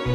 Đời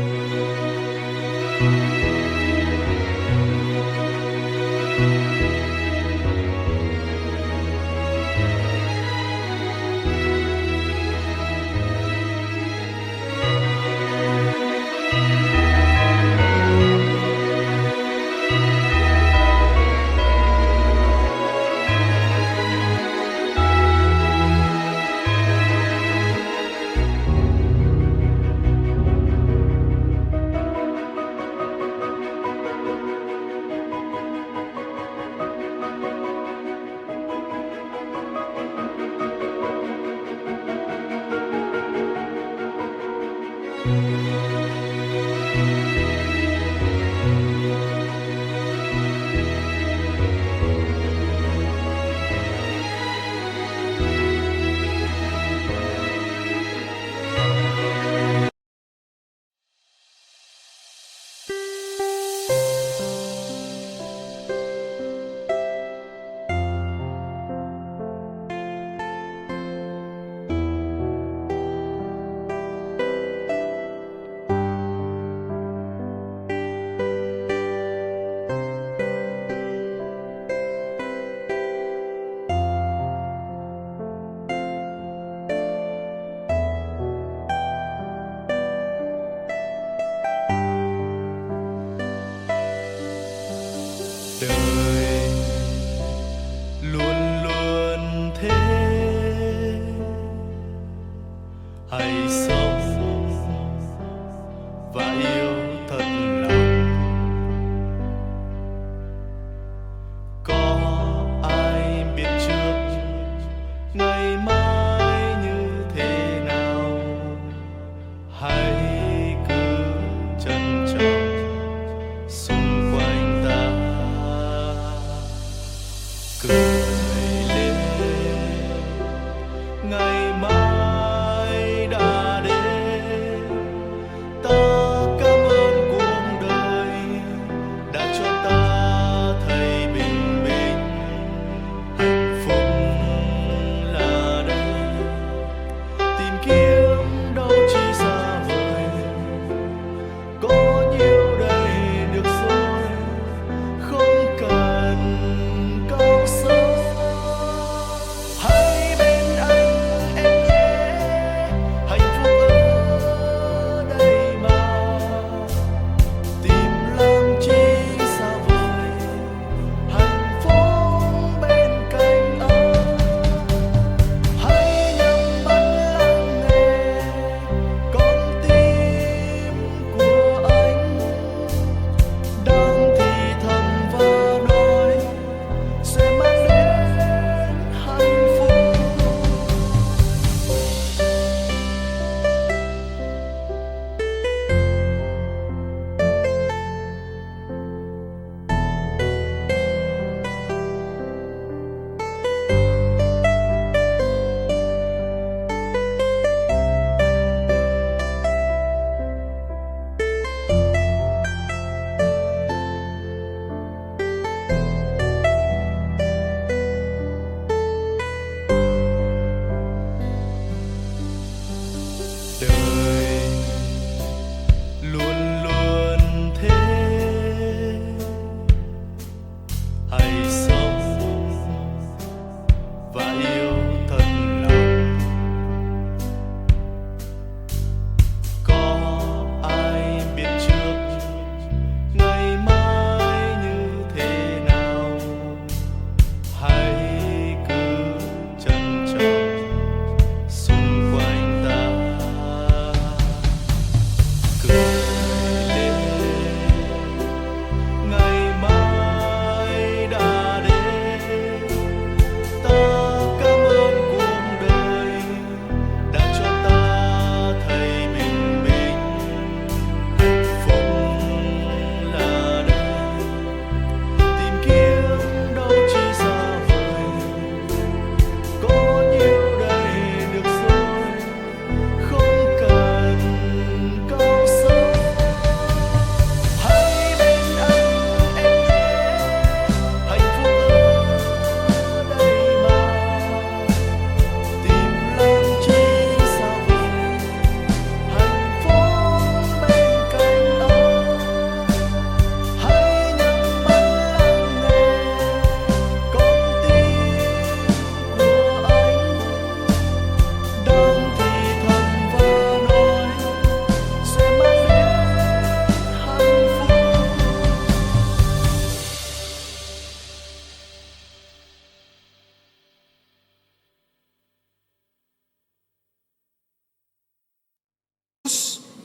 luôn luôn thế, hãy sống và yêu thật lòng. Có ai biết trước ngày mai như thế nào, hãy cứ trân trọng xung quanh ta. Cười lên, ngày mai đã đến. Ta cảm ơn cuộc đời đã cho ta thấy bình minh. Hạnh phúc là đây, tìm kiếm đâu chỉ xa vời.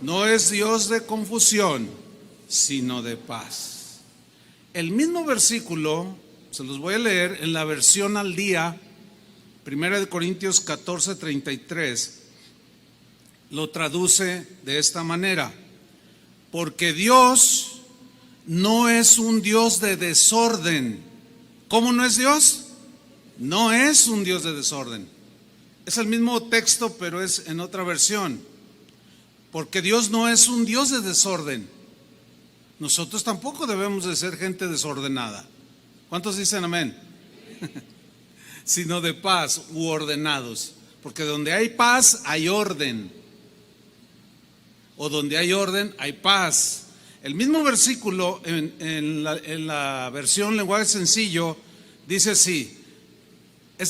no es Dios de confusión, sino de paz. El mismo versículo, se los voy a leer en la versión al día, 1 Corintios 14:33, lo traduce de esta manera: porque Dios no es un Dios de desorden. ¿Cómo no es Dios? No es un Dios de desorden. Es el mismo texto, pero es en otra versión. Porque Dios no es un Dios de desorden. Nosotros tampoco debemos de ser gente desordenada. ¿Cuántos dicen amén? Sino de paz u ordenados. Porque donde hay paz hay orden. O donde hay orden hay paz. El mismo versículo en la versión lenguaje sencillo dice así.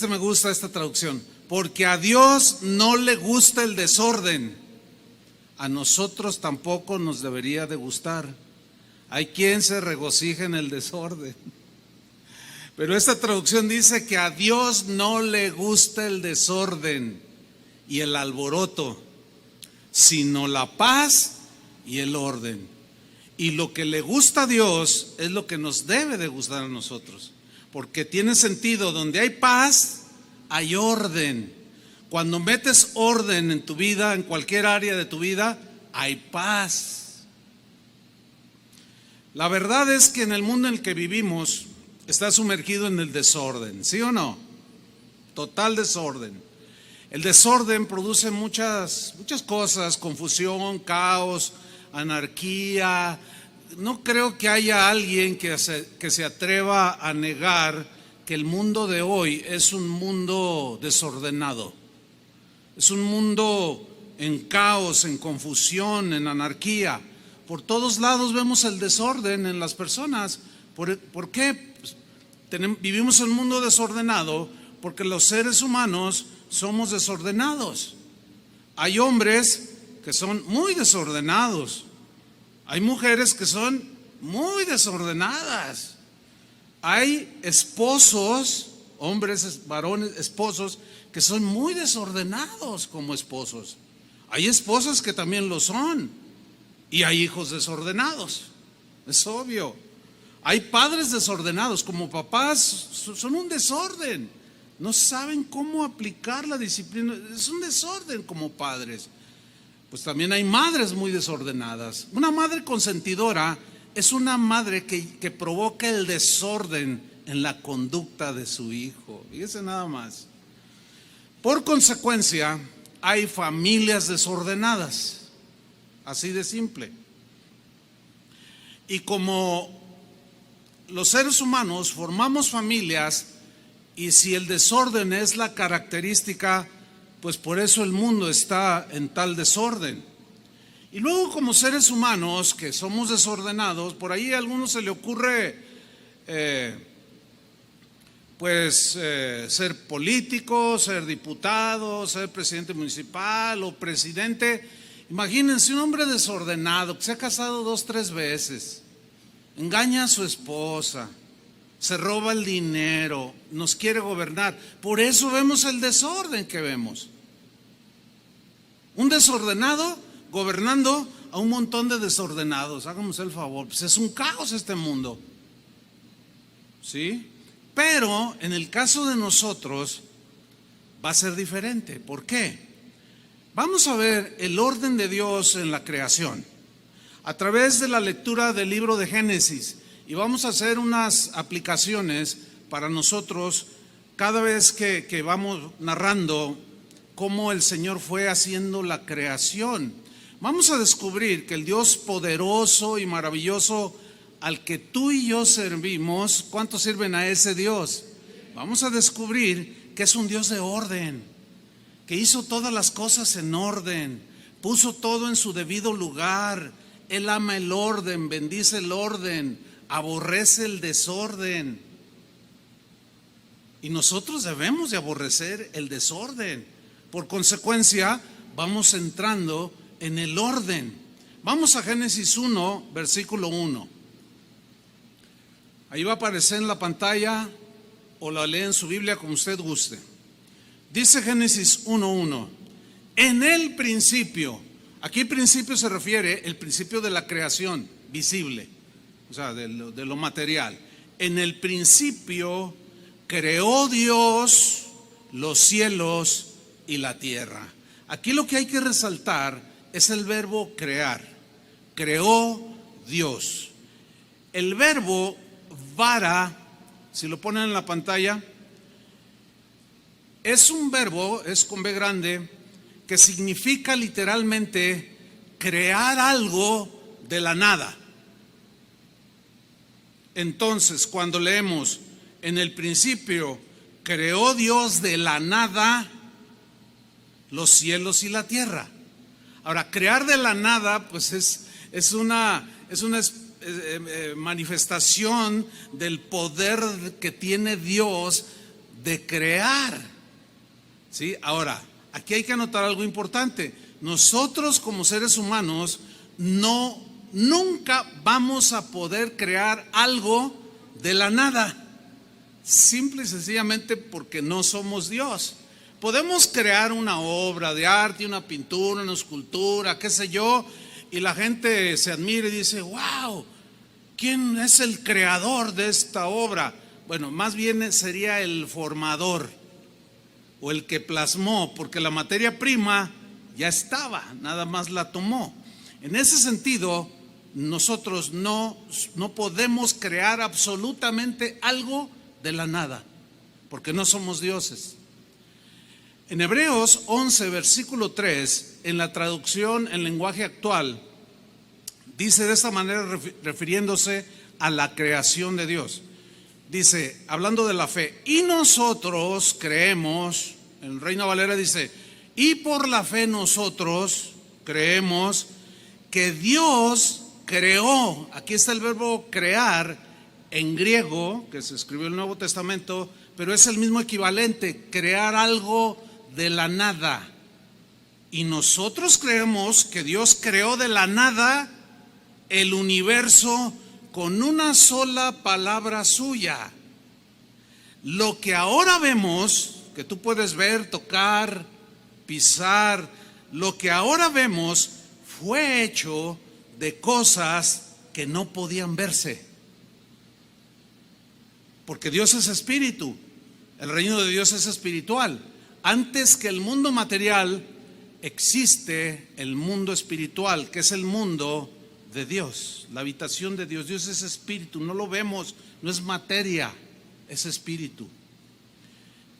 Me gusta esta traducción. Porque a Dios no le gusta el desorden. A nosotros tampoco nos debería de gustar. Hay quien se regocija en el desorden. Pero esta traducción dice que a Dios no le gusta el desorden y el alboroto, sino la paz y el orden. Y lo que le gusta a Dios es lo que nos debe de gustar a nosotros. Porque tiene sentido, donde hay paz, hay orden. Cuando metes orden en tu vida, en cualquier área de tu vida, hay paz. La verdad es que en el mundo en el que vivimos está sumergido en el desorden, ¿sí o no? Total desorden. El desorden produce muchas cosas: confusión, caos, anarquía. No creo que haya alguien que se atreva a negar que el mundo de hoy es un mundo desordenado. Es un mundo en caos, en confusión, en anarquía. Por todos lados vemos el desorden en las personas. ¿Por qué? Vivimos en un mundo desordenado porque los seres humanos somos desordenados. Hay hombres que son muy desordenados. Hay mujeres que son muy desordenadas. Hay esposos, hombres, varones, esposos que son muy desordenados como esposos. Hay esposas que también lo son. Y hay hijos desordenados. Es obvio. Hay padres desordenados, como papás son un desorden. No saben cómo aplicar la disciplina. Es un desorden como padres. Pues también hay madres muy desordenadas. Una madre consentidora es una madre que provoca el desorden en la conducta de su hijo. Fíjese nada más. Por consecuencia, hay familias desordenadas. Así de simple. Y como los seres humanos formamos familias, y si el desorden es la característica, pues por eso el mundo está en tal desorden. Y luego, como seres humanos que somos desordenados, por ahí a algunos se le ocurre ser político, ser diputado, ser presidente municipal o presidente. Imagínense un hombre desordenado que se ha casado 2, 3 veces, engaña a su esposa, se roba el dinero, nos quiere gobernar. Por eso vemos el desorden que vemos. Un desordenado gobernando a un montón de desordenados. Háganos el favor, pues es un caos este mundo. ¿Sí? Pero en el caso de nosotros va a ser diferente. ¿Por qué? Vamos a ver el orden de Dios en la creación a través de la lectura del libro de Génesis, y vamos a hacer unas aplicaciones para nosotros cada vez que vamos narrando cómo el Señor fue haciendo la creación. Vamos a descubrir que el Dios poderoso y maravilloso al que tú y yo servimos, ¿cuántos sirven a ese Dios? Vamos a descubrir que es un Dios de orden, que hizo todas las cosas en orden, puso todo en su debido lugar. Él ama el orden, bendice el orden, aborrece el desorden. Y nosotros debemos de aborrecer el desorden. Por consecuencia, vamos entrando en el orden. Vamos a Génesis 1, versículo 1. Ahí va a aparecer en la pantalla, o la lee en su Biblia como usted guste. Dice Génesis 1:1, en el principio. Aquí el principio se refiere al principio de la creación visible, o sea, de lo material. En el principio creó Dios los cielos y la tierra. Aquí lo que hay que resaltar es el verbo crear. Creó Dios. El verbo vara, si lo ponen en la pantalla, es un verbo, es con B grande, que significa literalmente crear algo de la nada. Entonces, cuando leemos en el principio creó Dios de la nada los cielos y la tierra. Ahora, crear de la nada, pues es una manifestación del poder que tiene Dios de crear. ¿Sí? Ahora, aquí hay que anotar algo importante. Nosotros como seres humanos nunca vamos a poder crear algo de la nada. Simple y sencillamente porque no somos Dios. Podemos crear una obra de arte, una pintura, una escultura, qué sé yo, y la gente se admira y dice, wow, ¿quién es el creador de esta obra? Bueno, más bien sería el formador o el que plasmó, porque la materia prima ya estaba, nada más la tomó. En ese sentido, nosotros no podemos crear absolutamente algo de la nada, porque no somos dioses. En Hebreos 11, versículo 3, en la traducción en lenguaje actual, dice de esta manera, refiriéndose a la creación de Dios. Dice, hablando de la fe, y nosotros creemos, en Reina Valera dice, y por la fe nosotros creemos que Dios creó, aquí está el verbo crear en griego, que se escribió en el Nuevo Testamento, pero es el mismo equivalente, crear algo de la nada. Y nosotros creemos que Dios creó de la nada el universo con una sola palabra suya. Lo que ahora vemos, que tú puedes ver, tocar, pisar, lo que ahora vemos fue hecho de cosas que no podían verse. Porque Dios es espíritu, el reino de Dios es espiritual. Antes que el mundo material existe el mundo espiritual, que es el mundo de Dios, la habitación de Dios. Dios es espíritu, no lo vemos, no es materia, es espíritu.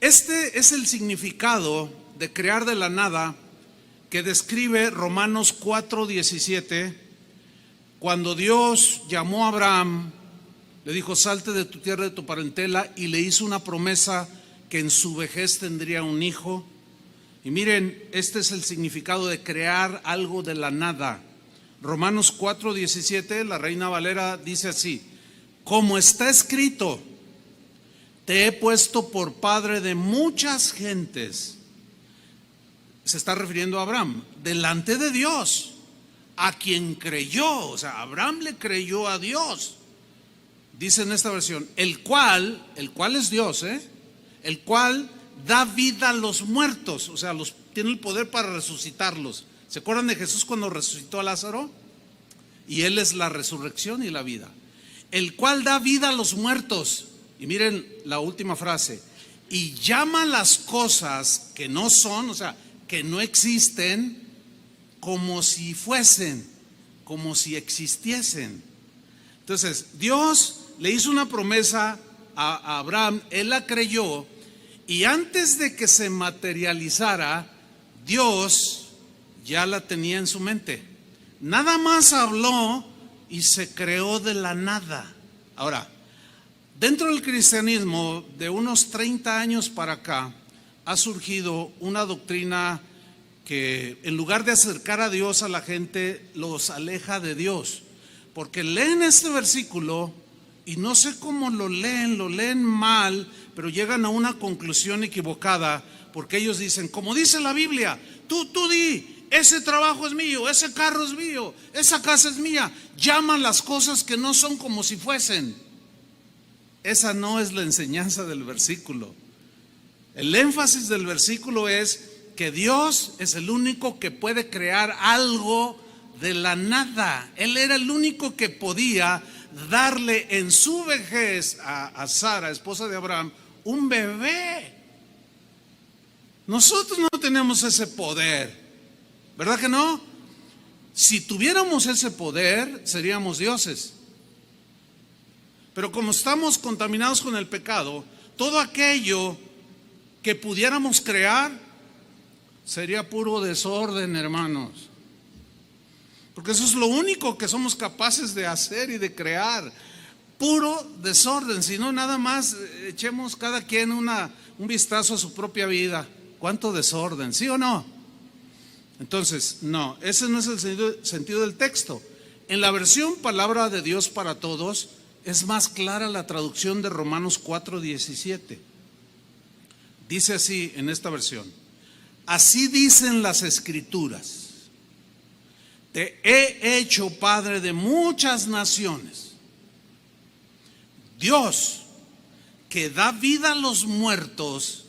Este es el significado de crear de la nada que describe Romanos 4:17, cuando Dios llamó a Abraham, le dijo, salte de tu tierra, de tu parentela, y le hizo una promesa que en su vejez tendría un hijo. Y miren, este es el significado de crear algo de la nada. Romanos 4:17, la Reina Valera dice así, como está escrito, te he puesto por padre de muchas gentes. Se está refiriendo a Abraham, delante de Dios, a quien creyó. O sea, Abraham le creyó a Dios. Dice en esta versión, el cual es Dios, el cual da vida a los muertos, o sea, tiene el poder para resucitarlos. ¿Se acuerdan de Jesús cuando resucitó a Lázaro? Y Él es la resurrección y la vida. El cual da vida a los muertos. Y miren la última frase, y llama las cosas que no son, o sea, que no existen, como si fuesen, como si existiesen. Entonces, Dios le hizo una promesa a Abraham, él la creyó, y antes de que se materializara, Dios ya la tenía en su mente. Nada más habló y se creó de la nada. Ahora, dentro del cristianismo, de unos 30 años para acá, ha surgido una doctrina que en lugar de acercar a Dios a la gente, los aleja de Dios. Porque leen este versículo y no sé cómo lo leen mal, pero llegan a una conclusión equivocada, porque ellos dicen, como dice la Biblia, tú di, ese trabajo es mío, ese carro es mío, esa casa es mía. Llaman las cosas que no son como si fuesen. Esa no es la enseñanza del versículo. El énfasis del versículo es que Dios es el único que puede crear algo de la nada. Él era el único que podía darle en su vejez a Sara, esposa de Abraham, un bebé. Nosotros no tenemos ese poder, ¿verdad que no? Si tuviéramos ese poder, seríamos dioses. Pero como estamos contaminados con el pecado, todo aquello que pudiéramos crear sería puro desorden, hermanos. Porque eso es lo único que somos capaces de hacer y de crear. Puro desorden. Si no, nada más echemos cada quien un vistazo a su propia vida. ¿Cuánto desorden? ¿Sí o no? Entonces, no, ese no es el sentido del texto. En la versión Palabra de Dios para Todos es más clara la traducción de Romanos 4:17. Dice así en esta versión: así dicen las Escrituras, te he hecho padre de muchas naciones. Dios, que da vida a los muertos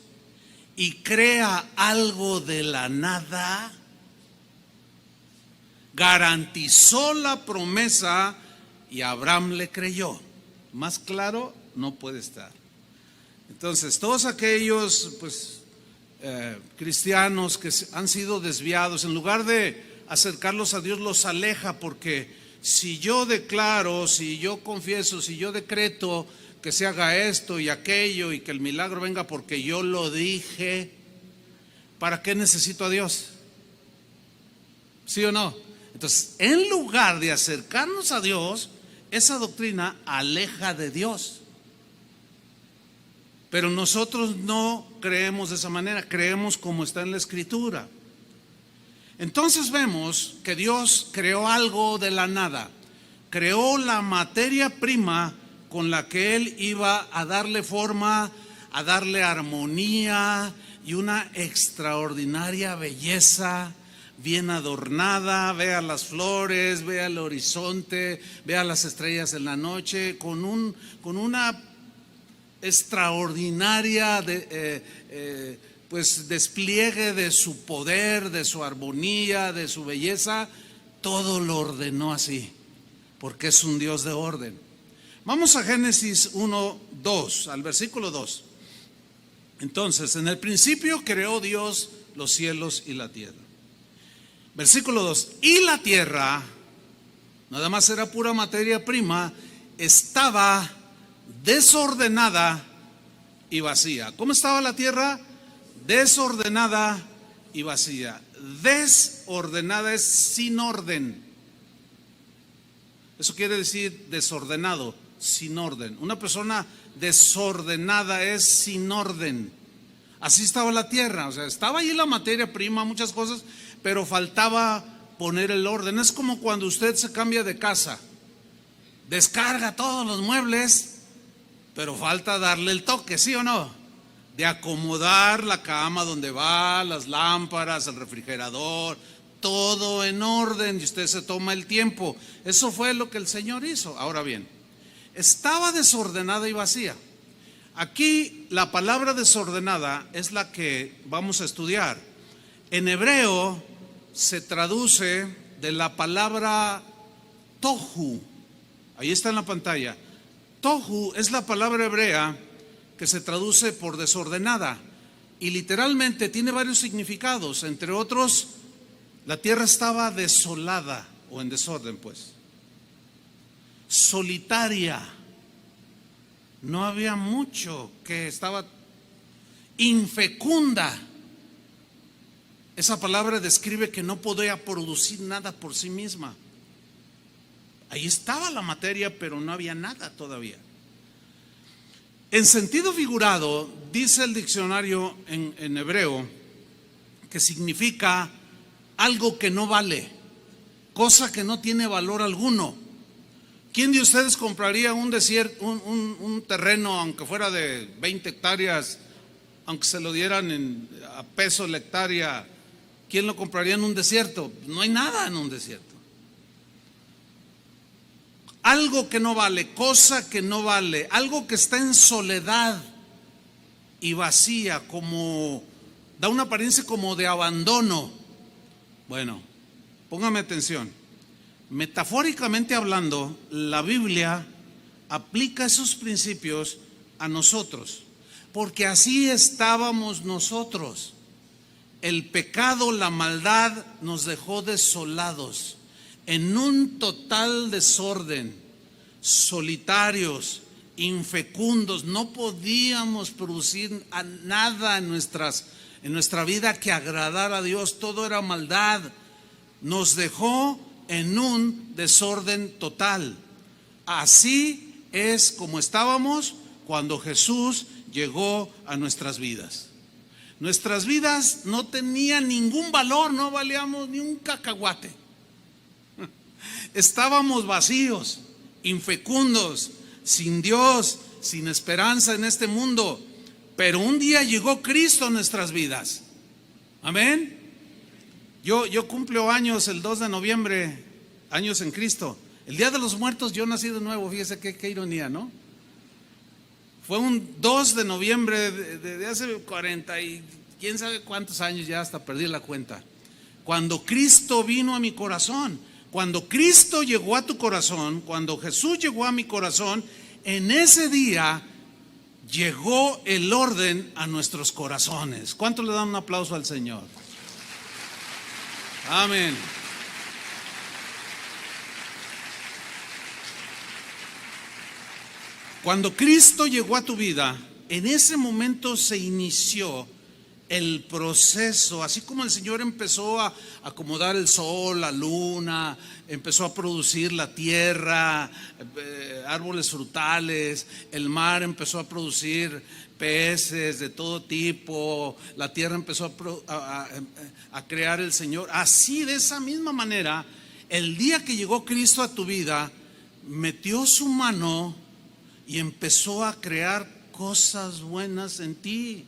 y crea algo de la nada, garantizó la promesa y Abraham le creyó. Más claro no puede estar. Entonces, todos aquellos cristianos que han sido desviados, en lugar de acercarlos a Dios, los aleja, porque si yo declaro, si yo confieso, si yo decreto que se haga esto y aquello y que el milagro venga porque yo lo dije, ¿para qué necesito a Dios? ¿Sí o no? Entonces, en lugar de acercarnos a Dios, esa doctrina aleja de Dios. Pero nosotros no creemos de esa manera, creemos como está en la Escritura. Entonces vemos que Dios creó algo de la nada, creó la materia prima con la que Él iba a darle forma, a darle armonía y una extraordinaria belleza, bien adornada. Vea las flores, vea el horizonte, vea las estrellas en la noche, con una extraordinaria despliegue de su poder, de su armonía, de su belleza. Todo lo ordenó así, porque es un Dios de orden. Vamos a Génesis 1:2, al versículo 2. Entonces, en el principio creó Dios los cielos y la tierra. Versículo 2, y la tierra, nada más era pura materia prima, estaba desordenada y vacía. ¿Cómo estaba la tierra? Desordenada y vacía. Desordenada es sin orden. Eso quiere decir desordenado, sin orden. Una persona desordenada es sin orden. Así estaba la tierra, o sea, estaba ahí la materia prima, muchas cosas, pero faltaba poner el orden. Es como cuando usted se cambia de casa, descarga todos los muebles, pero falta darle el toque, ¿sí o no? De acomodar la cama donde va, las lámparas, el refrigerador, todo en orden, y usted se toma el tiempo. Eso fue lo que el Señor hizo. Ahora bien, estaba desordenada y vacía. Aquí la palabra desordenada es la que vamos a estudiar. En hebreo se traduce de la palabra tohu. Ahí está en la pantalla. Tohu es la palabra hebrea que se traduce por desordenada y literalmente tiene varios significados. Entre otros, la tierra estaba desolada o en desorden, pues. Solitaria. No había mucho, que estaba infecunda. Esa palabra describe que no podía producir nada por sí misma. Ahí estaba la materia, pero no había nada todavía. En sentido figurado, dice el diccionario en hebreo, que significa algo que no vale, cosa que no tiene valor alguno. ¿Quién de ustedes compraría un terreno, aunque fuera de 20 hectáreas, aunque se lo dieran a peso la hectárea? ¿Quién lo compraría en un desierto? No hay nada en un desierto. Algo que no vale, cosa que no vale, algo que está en soledad y vacía, como da una apariencia como de abandono. Bueno, póngame atención. Metafóricamente hablando, la Biblia aplica esos principios a nosotros, porque así estábamos nosotros. El pecado, la maldad nos dejó desolados, en un total desorden, solitarios, infecundos. No podíamos producir nada en nuestra vida que agradara a Dios. Todo era maldad. Nos dejó en un desorden total. Así es como estábamos cuando Jesús llegó a nuestras vidas. Nuestras vidas no tenían ningún valor, no valíamos ni un cacahuate. Estábamos vacíos, infecundos, sin Dios, sin esperanza en este mundo. Pero un día llegó Cristo a nuestras vidas. Amén. Yo cumplo años el 2 de noviembre, años en Cristo. El Día de los Muertos yo nací de nuevo, fíjese qué ironía, ¿no? Fue un 2 de noviembre de hace 40 y quién sabe cuántos años, ya hasta perdí la cuenta. Cuando Cristo vino a mi corazón, cuando Cristo llegó a tu corazón, cuando Jesús llegó a mi corazón, en ese día llegó el orden a nuestros corazones. ¿Cuántos le dan un aplauso al Señor? Amén. Cuando Cristo llegó a tu vida, en ese momento se inició el proceso, así como el Señor empezó a acomodar el sol, la luna, empezó a producir la tierra, árboles frutales, el mar empezó a producir peces de todo tipo, la tierra empezó a crear el Señor. Así, de esa misma manera, el día que llegó Cristo a tu vida, metió su mano y empezó a crear cosas buenas en ti.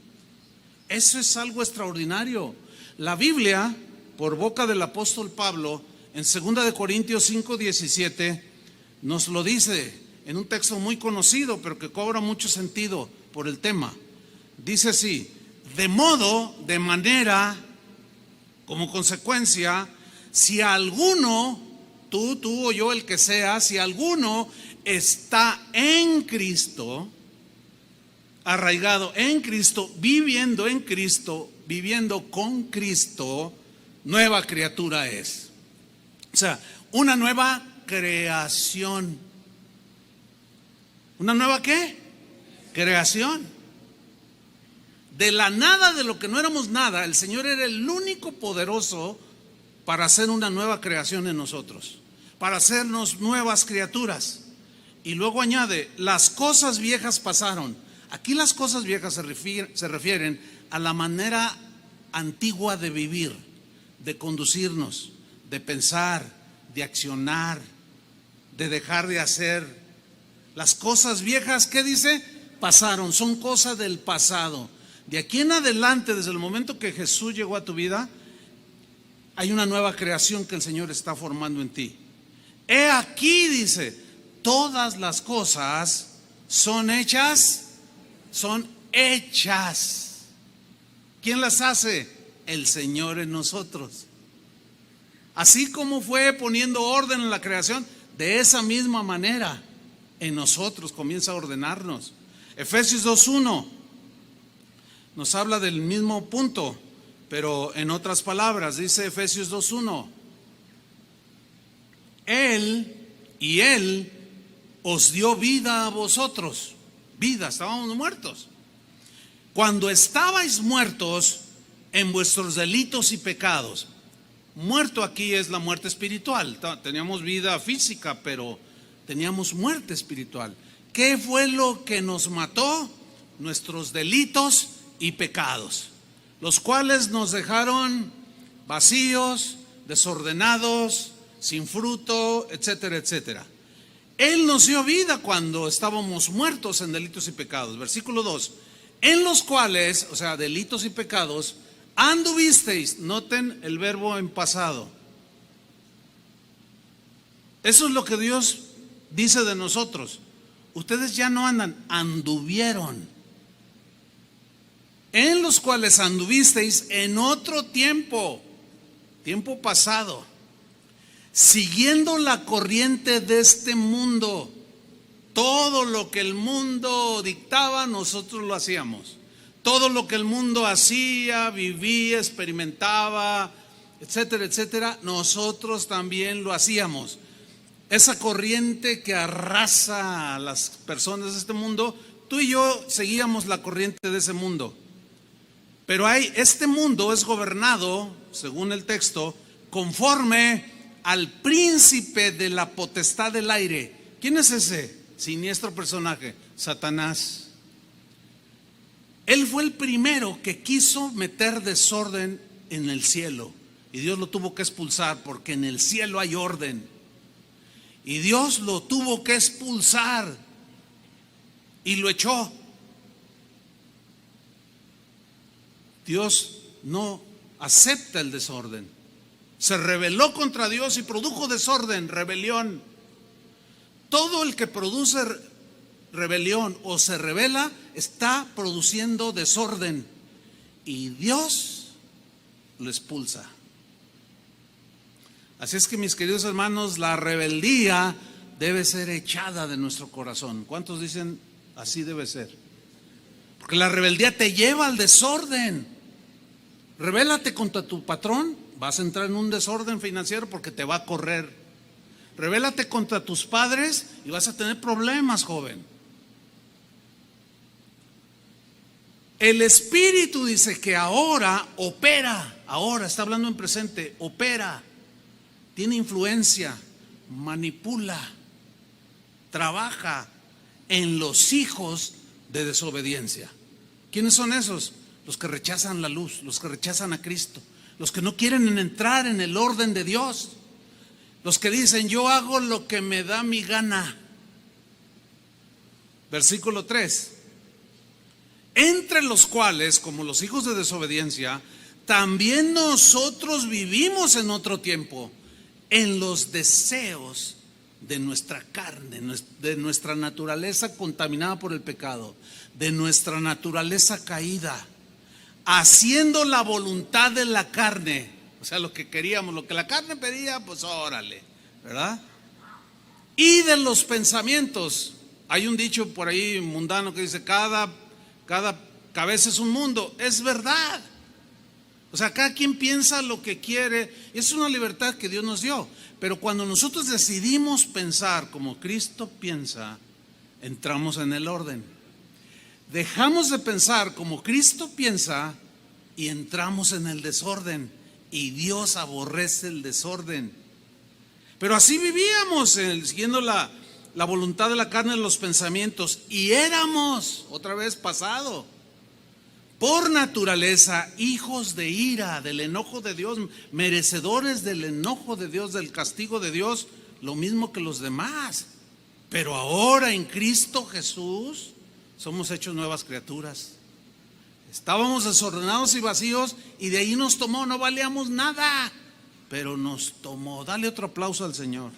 Eso es algo extraordinario. La Biblia, por boca del apóstol Pablo, en 2 de Corintios 5:17, nos lo dice en un texto muy conocido, pero que cobra mucho sentido por el tema. Dice así: de manera, como consecuencia, si alguno, tú o yo, el que sea, si alguno está en Cristo, arraigado en Cristo, viviendo en Cristo, viviendo con Cristo, nueva criatura es. O sea, una nueva creación. ¿Una nueva qué? Creación. De la nada, de lo que no éramos nada, el Señor era el único poderoso para hacer una nueva creación en nosotros, para hacernos nuevas criaturas. Y luego añade: las cosas viejas pasaron. Aquí las cosas viejas se refieren a la manera antigua de vivir, de conducirnos, de pensar, de accionar, de dejar de hacer. Las cosas viejas, ¿qué dice? Pasaron, son cosas del pasado. De aquí en adelante, desde el momento que Jesús llegó a tu vida, hay una nueva creación que el Señor está formando en ti. He aquí, dice, todas las cosas son hechas. ¿Quién las hace? El Señor en nosotros. Así como fue poniendo orden en la creación, de esa misma manera en nosotros comienza a ordenarnos. Efesios 2:1 nos habla del mismo punto, pero en otras palabras. Dice Efesios 2:1: Él os dio vida a vosotros. Vida, estábamos muertos. Cuando estabais muertos en vuestros delitos y pecados. Muerto aquí es la muerte espiritual. Teníamos vida física, pero teníamos muerte espiritual. ¿Qué fue lo que nos mató? Nuestros delitos y pecados, los cuales nos dejaron vacíos, desordenados, sin fruto, etcétera, etcétera. Él nos dio vida cuando estábamos muertos en delitos y pecados. Versículo 2: en los cuales, o sea, delitos y pecados, anduvisteis. Noten el verbo en pasado. Eso es lo que Dios dice de nosotros. Ustedes ya no andan, anduvieron. en los cuales anduvisteis en otro tiempo, tiempo pasado, siguiendo la corriente de este mundo. Todo lo que el mundo dictaba, nosotros lo hacíamos. Todo lo que el mundo hacía, vivía, experimentaba, etcétera, etcétera, nosotros también lo hacíamos. Esa corriente que arrasa a las personas de este mundo, tú y yo seguíamos la corriente de ese mundo. Pero este mundo es gobernado, según el texto, conforme al príncipe de la potestad del aire. ¿Quién es ese siniestro personaje? Satanás. Él fue el primero que quiso meter desorden en el cielo, y Dios lo tuvo que expulsar, porque en el cielo hay orden, y Dios lo tuvo que expulsar y lo echó. Dios no acepta el desorden. Se rebeló contra Dios y produjo desorden, rebelión. Todo el que produce rebelión o se rebela está produciendo desorden, y Dios lo expulsa. Así es que, mis queridos hermanos, la rebeldía debe ser echada de nuestro corazón. ¿Cuántos dicen así debe ser? Porque la rebeldía te lleva al desorden. Rebélate contra tu patrón, vas a entrar en un desorden financiero porque te va a correr. Rebélate contra tus padres y vas a tener problemas, joven. El Espíritu dice que ahora opera, ahora está hablando en presente, opera, tiene influencia, manipula, trabaja en los hijos de desobediencia. ¿Quiénes son esos? Los que rechazan la luz, los que rechazan a Cristo, los que no quieren entrar en el orden de Dios, los que dicen yo hago lo que me da mi gana. Versículo 3. Entre los cuales, como los hijos de desobediencia, también nosotros vivimos en otro tiempo, en los deseos de nuestra carne, de nuestra naturaleza contaminada por el pecado, de nuestra naturaleza caída, haciendo la voluntad de la carne. O sea, lo que queríamos, lo que la carne pedía, pues órale, ¿verdad? Y de los pensamientos. Hay un dicho por ahí mundano que dice, cada cabeza es un mundo. Es verdad. O sea, cada quien piensa lo que quiere. Es una libertad que Dios nos dio. Pero cuando nosotros decidimos pensar como Cristo piensa, entramos en el orden. Dejamos de pensar como Cristo piensa y entramos en el desorden. Y Dios aborrece el desorden. Pero así vivíamos, siguiendo la voluntad de la carne, los pensamientos. Y éramos, otra vez pasado, por naturaleza, hijos de ira, del enojo de Dios, merecedores del enojo de Dios, del castigo de Dios, lo mismo que los demás. Pero ahora en Cristo Jesús somos hechos nuevas criaturas. Estábamos desordenados y vacíos, y de ahí nos tomó, no valíamos nada, pero nos tomó. Dale otro aplauso al Señor.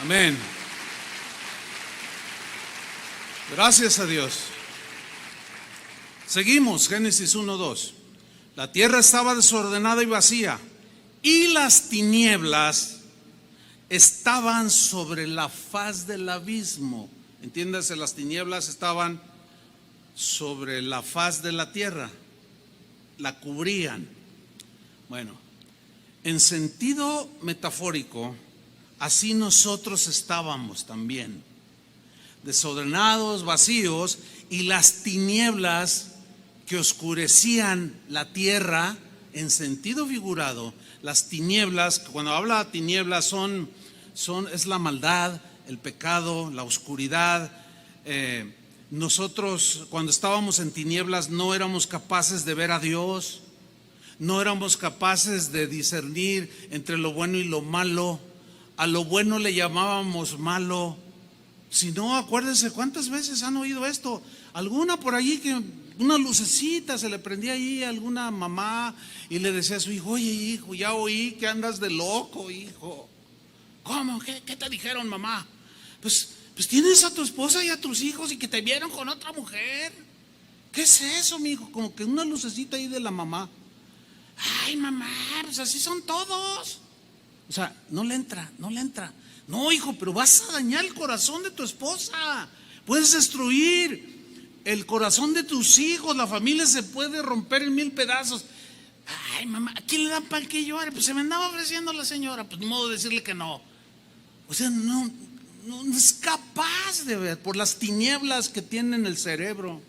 Amén. Gracias a Dios. Seguimos, Génesis 1:2. La tierra estaba desordenada y vacía, y las tinieblas estaban sobre la faz del abismo. Entiéndase, las tinieblas estaban sobre la faz de la tierra, la cubrían. Bueno, en sentido metafórico, así nosotros estábamos también, desordenados, vacíos, y las tinieblas que oscurecían la tierra, en sentido figurado, las tinieblas, cuando habla de tinieblas es la maldad, el pecado, la oscuridad. Nosotros cuando estábamos en tinieblas no éramos capaces de ver a Dios, no éramos capaces de discernir entre lo bueno y lo malo. A lo bueno le llamábamos malo. Si no, acuérdense, ¿cuántas veces han oído esto? Alguna por allí que una lucecita se le prendía ahí a alguna mamá y le decía a su hijo, oye hijo, ya oí que andas de loco, hijo. ¿Cómo? ¿Qué te dijeron, mamá? Pues tienes a tu esposa y a tus hijos y que te vieron con otra mujer. ¿Qué es eso, mijo? Como que una lucecita ahí de la mamá. Ay, mamá, pues así son todos. O sea, no le entra. No, hijo, pero vas a dañar el corazón de tu esposa. Puedes destruir el corazón de tus hijos. La familia se puede romper en 1000 pedazos. Ay, mamá, ¿a quién le dan pan que llore? Pues se me andaba ofreciendo la señora. Pues ni modo de decirle que no. O sea, no es capaz de ver por las tinieblas que tiene en el cerebro,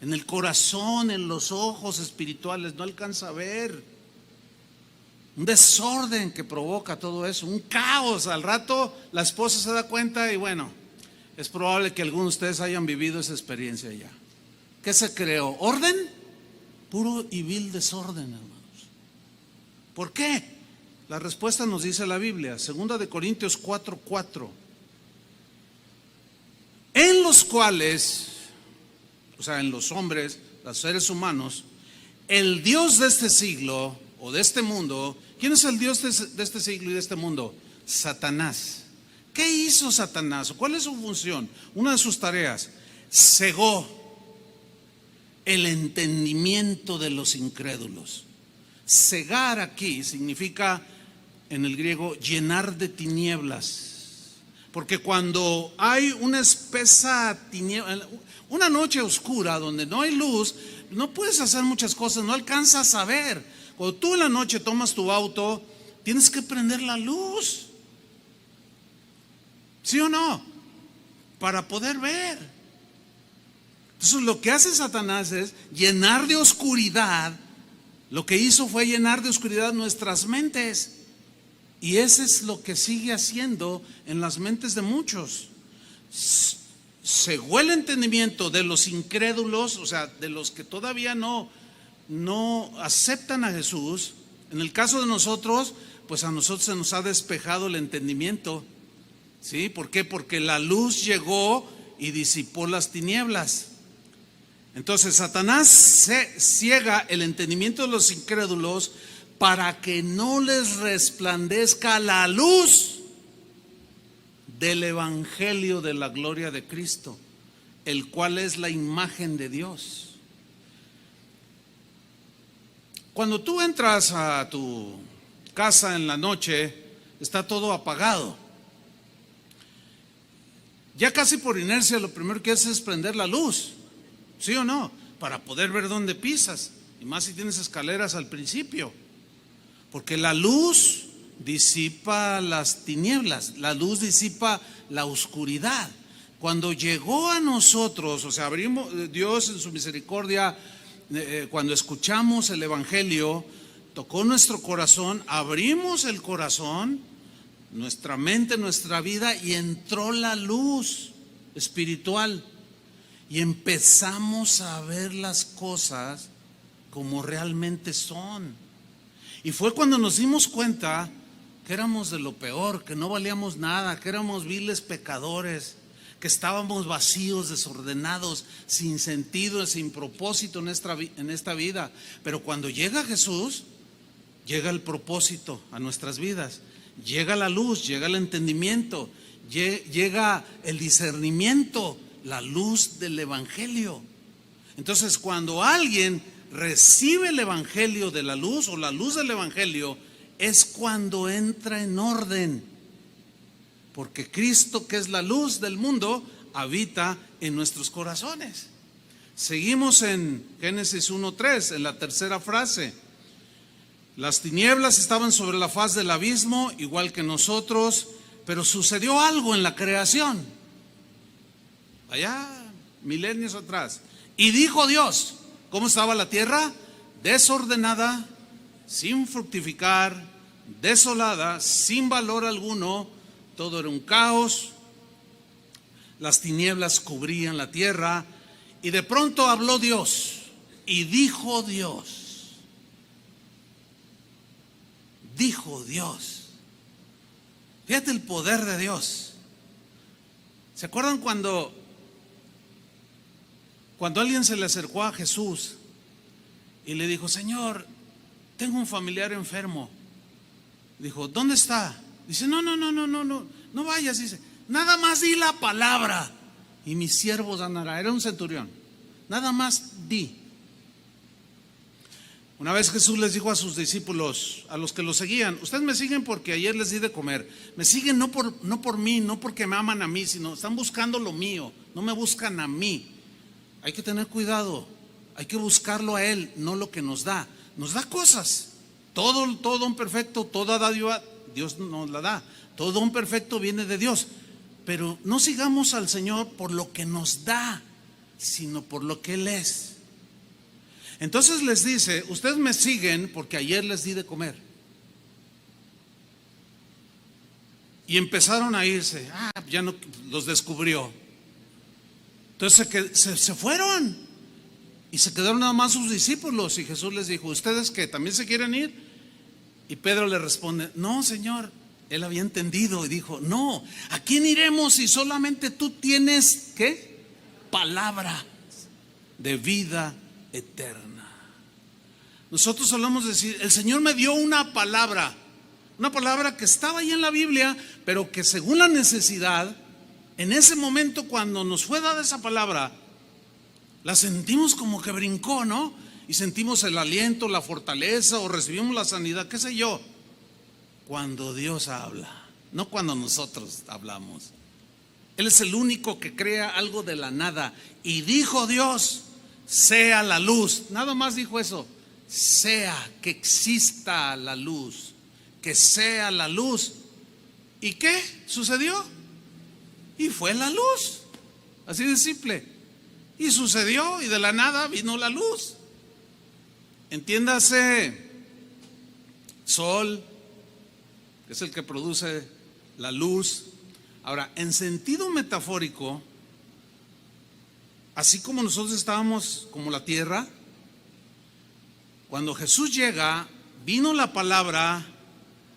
en el corazón, en los ojos espirituales. No alcanza a ver. Un desorden que provoca todo eso, un caos. Al rato la esposa se da cuenta y bueno, es probable que algunos de ustedes hayan vivido esa experiencia ya. ¿Qué se creó? ¿Orden? Puro y vil desorden, hermanos. ¿Por qué? La respuesta nos dice la Biblia, 2 Corintios 4:4. En los cuales, o sea, en los hombres, los seres humanos, el Dios de este siglo o de este mundo. ¿Quién es el Dios de este siglo y de este mundo? Satanás. ¿Qué hizo Satanás? ¿Cuál es su función? Una de sus tareas: cegó el entendimiento de los incrédulos. Cegar aquí significa en el griego llenar de tinieblas. Porque cuando hay una espesa tiniebla, una noche oscura donde no hay luz, no puedes hacer muchas cosas, no alcanzas a ver. Cuando tú en la noche tomas tu auto, tienes que prender la luz. ¿Sí o no? Para poder ver. Entonces lo que hace Satanás es llenar de oscuridad. Lo que hizo fue llenar de oscuridad nuestras mentes. Y eso es lo que sigue haciendo en las mentes de muchos. Cegó el entendimiento de los incrédulos, o sea, de los que todavía no aceptan a Jesús. En el caso de nosotros, pues a nosotros se nos ha despejado el entendimiento. ¿Sí? ¿Por qué? Porque la luz llegó y disipó las tinieblas. Entonces Satanás ciega el entendimiento de los incrédulos para que no les resplandezca la luz del evangelio de la gloria de Cristo, el cual es la imagen de Dios. Cuando tú entras a tu casa en la noche, está todo apagado. Ya casi por inercia lo primero que haces es prender la luz, ¿sí o no? Para poder ver dónde pisas, y más si tienes escaleras al principio. Porque la luz disipa las tinieblas, la luz disipa la oscuridad. Cuando llegó a nosotros, o sea, abrimos, Dios en su misericordia, cuando escuchamos el evangelio, tocó nuestro corazón, abrimos el corazón, nuestra mente, nuestra vida, y entró la luz espiritual. Y empezamos a ver las cosas como realmente son. Y fue cuando nos dimos cuenta que éramos de lo peor, que no valíamos nada, que éramos viles pecadores, que estábamos vacíos, desordenados, sin sentido, sin propósito en esta vida. Pero cuando llega Jesús, llega el propósito a nuestras vidas, llega la luz, llega el entendimiento, llega el discernimiento, la luz del evangelio. Entonces, cuando alguien recibe el evangelio de la luz o la luz del evangelio, es cuando entra en orden, porque Cristo, que es la luz del mundo, habita en nuestros corazones. Seguimos en Génesis 1:3, en la tercera frase. Las tinieblas estaban sobre la faz del abismo, igual que nosotros, pero sucedió algo en la creación, allá milenios atrás. Y dijo Dios, ¿cómo estaba la tierra? Desordenada, sin fructificar, desolada, sin valor alguno. Todo era un caos. Las tinieblas cubrían la tierra. Y de pronto habló Dios y dijo Dios. Dijo Dios. Fíjate el poder de Dios. ¿Se acuerdan cuando alguien se le acercó a Jesús y le dijo: Señor, tengo un familiar enfermo? Dijo: ¿dónde está? Dice: no vayas. Dice: nada más di la palabra y mi siervo sanará. Era un centurión. nada más di. Una vez Jesús les dijo a sus discípulos, a los que lo seguían: ustedes me siguen porque ayer les di de comer. Me siguen no por mí, no porque me aman a mí, sino están buscando lo mío, no me buscan a mí. Hay que tener cuidado, hay que buscarlo a Él, no lo que nos da. Nos da cosas, todo don perfecto, toda dádiva, Dios nos la da. Todo don perfecto viene de Dios. Pero no sigamos al Señor por lo que nos da, sino por lo que Él es. Entonces les dice: ustedes me siguen porque ayer les di de comer. Y empezaron a irse. Ya no los descubrió. Entonces se fueron y se quedaron nada más sus discípulos. Y Jesús les dijo: ¿ustedes qué? ¿También se quieren ir? Y Pedro le responde: no, Señor. Él había entendido y dijo: no, ¿a quién iremos si solamente tú tienes ¿qué? Palabra de vida eterna. Nosotros solemos decir: el Señor me dio una palabra que estaba ahí en la Biblia, pero que según la necesidad, en ese momento cuando nos fue dada esa palabra, la sentimos como que brincó, ¿no? Y sentimos el aliento, la fortaleza, o recibimos la sanidad, qué sé yo. Cuando Dios habla, no cuando nosotros hablamos. Él es el único que crea algo de la nada. Y dijo Dios: sea la luz. Nada más dijo eso: sea, que exista la luz, que sea la luz. ¿Y qué sucedió? Y fue la luz, así de simple. Y sucedió, y de la nada vino la luz. Entiéndase, sol, que es el que produce la luz. Ahora, en sentido metafórico, así como nosotros estábamos como la tierra, cuando Jesús llega, vino la palabra,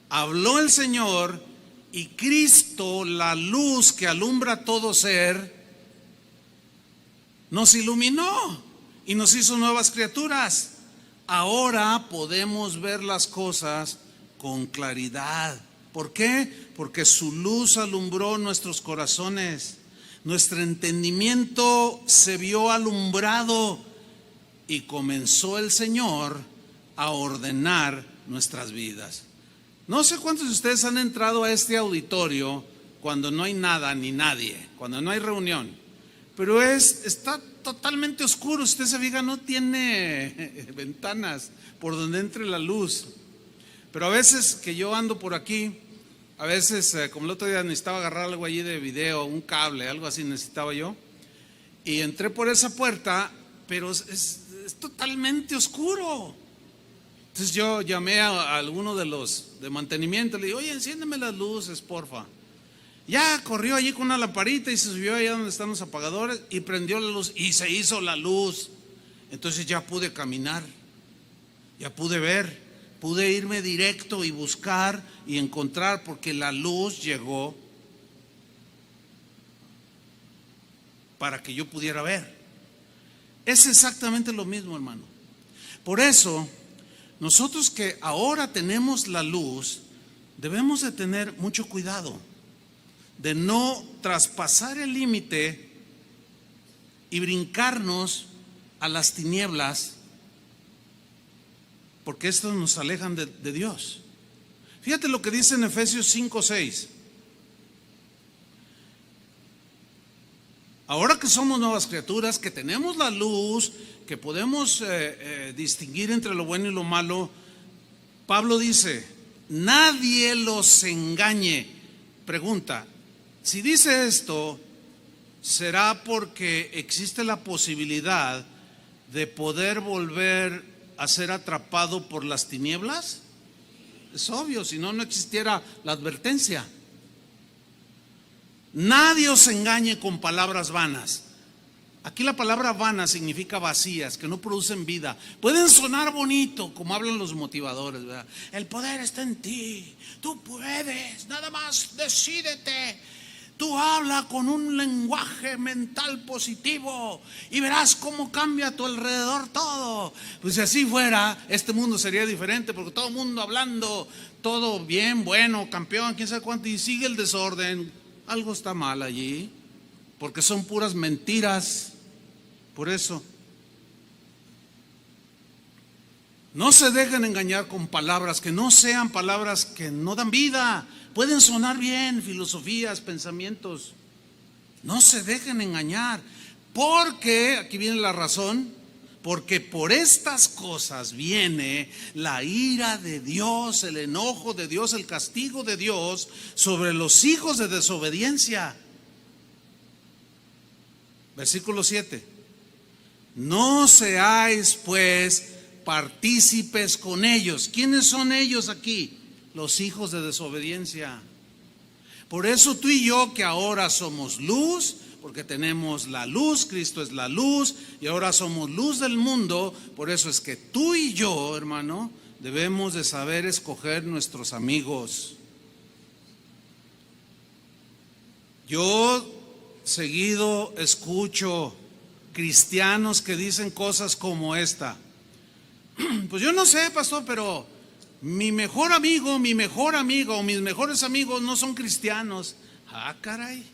habló el Señor, y Cristo, la luz que alumbra todo ser, nos iluminó y nos hizo nuevas criaturas. Ahora podemos ver las cosas con claridad. ¿Por qué? Porque su luz alumbró nuestros corazones. Nuestro entendimiento se vio alumbrado y comenzó el Señor a ordenar nuestras vidas. No sé cuántos de ustedes han entrado a este auditorio cuando no hay nada ni nadie, cuando no hay reunión, pero está totalmente oscuro. Usted se fija, no tiene ventanas por donde entre la luz. Pero a veces que yo ando por aquí, a veces como el otro día necesitaba agarrar algo allí de video, un cable, algo así necesitaba yo, y entré por esa puerta, pero es totalmente oscuro. Entonces yo llamé a alguno de los de mantenimiento, le dije: oye, enciéndeme las luces, porfa. Ya corrió allí con una lamparita y se subió allá donde están los apagadores y prendió la luz y se hizo la luz. Entonces ya pude caminar, ya pude ver, pude irme directo y buscar y encontrar, porque la luz llegó para que yo pudiera ver. Es exactamente lo mismo, hermano. Por eso, nosotros que ahora tenemos la luz, debemos de tener mucho cuidado de no traspasar el límite y brincarnos a las tinieblas, porque estos nos alejan de Dios. Fíjate lo que dice en Efesios 5:6. Ahora que somos nuevas criaturas, que tenemos la luz, que podemos distinguir entre lo bueno y lo malo, Pablo dice: nadie los engañe. Pregunta: si dice esto, ¿será porque existe la posibilidad de poder volver a ser atrapado por las tinieblas? Es obvio, si no, no existiera la advertencia. Nadie os engañe con palabras vanas. Aquí la palabra vana significa vacías, que no producen vida. Pueden sonar bonito, como hablan los motivadores, ¿verdad? El poder está en ti, tú puedes, nada más decídete. Tú habla con un lenguaje mental positivo y verás cómo cambia a tu alrededor todo. Pues si así fuera, este mundo sería diferente, porque todo el mundo hablando, todo bien, bueno, campeón, quién sabe cuánto, y sigue el desorden. Algo está mal allí, porque son puras mentiras. Por eso, No se dejen engañar con palabras que no sean palabras que no dan vida. Pueden sonar bien, filosofías, pensamientos. No se dejen engañar, porque, aquí viene la razón, porque por estas cosas viene la ira de Dios, el enojo de Dios, el castigo de Dios sobre los hijos de desobediencia. Versículo 7. No seáis pues partícipes con ellos. ¿Quiénes son ellos aquí? Los hijos de desobediencia. Por eso tú y yo, que ahora somos luz, porque tenemos la luz, Cristo es la luz, y ahora somos luz del mundo, por eso es que tú y yo, hermano, debemos de saber escoger nuestros amigos. Yo seguido escucho cristianos que dicen cosas como esta: pues yo no sé, pastor, pero mi mejor amigo o mis mejores amigos no son cristianos. Ah, caray,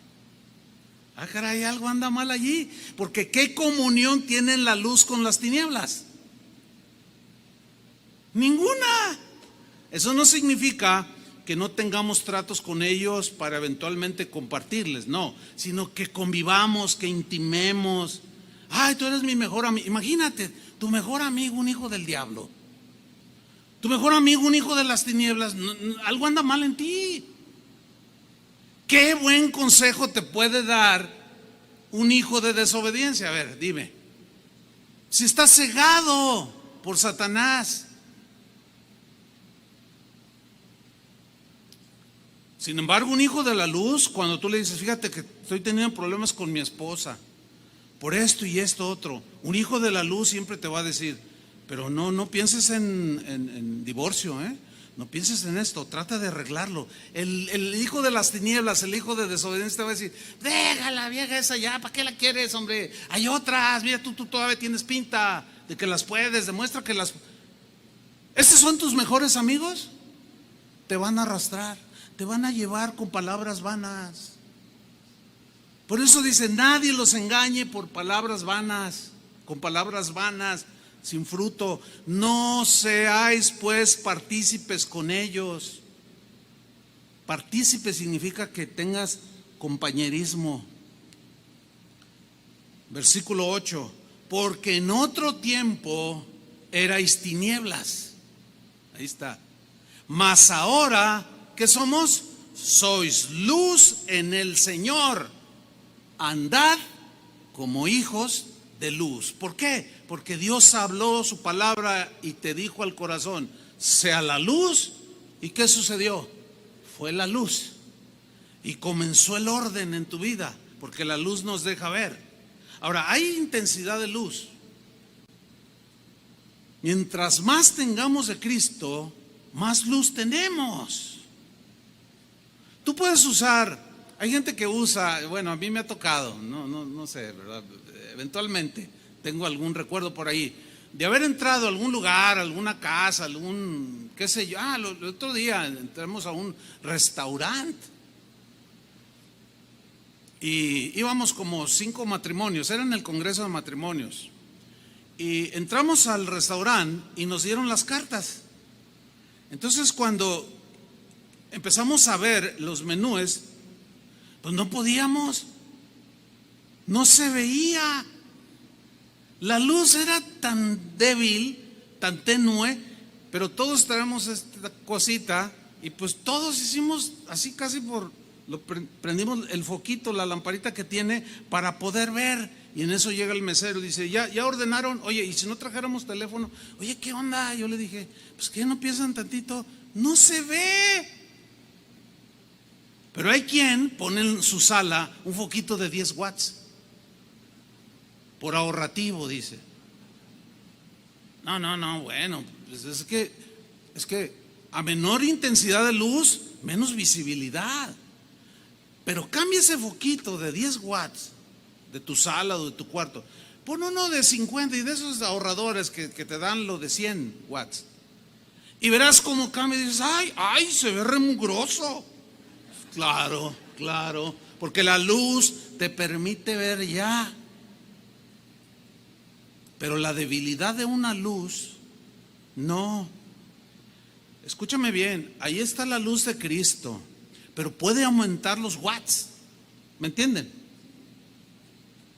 algo anda mal allí, porque ¿qué comunión tiene la luz con las tinieblas? Ninguna. Eso no significa que no tengamos tratos con ellos para eventualmente compartirles, no, sino que convivamos, que intimemos. Ay, tú eres mi mejor amigo. Imagínate, tu mejor amigo, un hijo del diablo. Tu mejor amigo, un hijo de las tinieblas. Algo anda mal en ti. ¿Qué buen consejo te puede dar un hijo de desobediencia? A ver, dime. Si estás cegado por Satanás. Sin embargo, un hijo de la luz, cuando tú le dices, fíjate que estoy teniendo problemas con mi esposa, por esto y esto otro, un hijo de la luz siempre te va a decir, pero no pienses en divorcio, no pienses en esto, trata de arreglarlo. El hijo de las tinieblas, el hijo de desobediencia te va a decir, déjala vieja esa ya, ¿para qué la quieres, hombre? Hay otras, mira, tú todavía tienes pinta de que las puedes, demuestra que las... ¿Estos son tus mejores amigos? Te van a arrastrar, te van a llevar con palabras vanas. Por eso dice, nadie los engañe por palabras vanas, con palabras vanas, sin fruto. No seáis pues partícipes con ellos. Partícipe significa que tengas compañerismo. Versículo 8, porque en otro tiempo erais tinieblas. Ahí está. Mas ahora, ¿qué somos? Sois luz en el Señor. Andad como hijos de luz. ¿Por qué? Porque Dios habló su palabra y te dijo al corazón, sea la luz. ¿Y qué sucedió? Fue la luz. Y comenzó el orden en tu vida, porque la luz nos deja ver. Ahora, hay intensidad de luz. Mientras más tengamos de Cristo, más luz tenemos. Tú puedes usar... Hay gente que usa, bueno, a mí me ha tocado, no sé, ¿verdad? Eventualmente tengo algún recuerdo por ahí de haber entrado a algún lugar, alguna casa, algún, qué sé yo. El otro día entramos a un restaurante y íbamos como 5 matrimonios, era en el Congreso de Matrimonios, y entramos al restaurante y nos dieron las cartas. Entonces cuando empezamos a ver los menúes, pues no podíamos, no se veía, la luz era tan débil, tan tenue, pero todos traemos esta cosita y pues todos hicimos así casi prendimos el foquito, la lamparita que tiene para poder ver, y en eso llega el mesero y dice, ya ordenaron, oye, y si no trajéramos teléfono, oye, ¿qué onda? Yo le dije, pues que no piensan tantito, no se ve. Pero hay quien pone en su sala un foquito de 10 watts por ahorrativo, dice. No, bueno, pues es que a menor intensidad de luz, menos visibilidad. Pero cambia ese foquito de 10 watts de tu sala o de tu cuarto, pon uno de 50 y de esos ahorradores que te dan lo de 100 watts. Y verás cómo cambia y dices, ay, se ve remugroso. Claro, porque la luz te permite ver ya. Pero la debilidad de una luz No. Escúchame bien, ahí está la luz de Cristo, pero puede aumentar los watts. ¿Me entienden?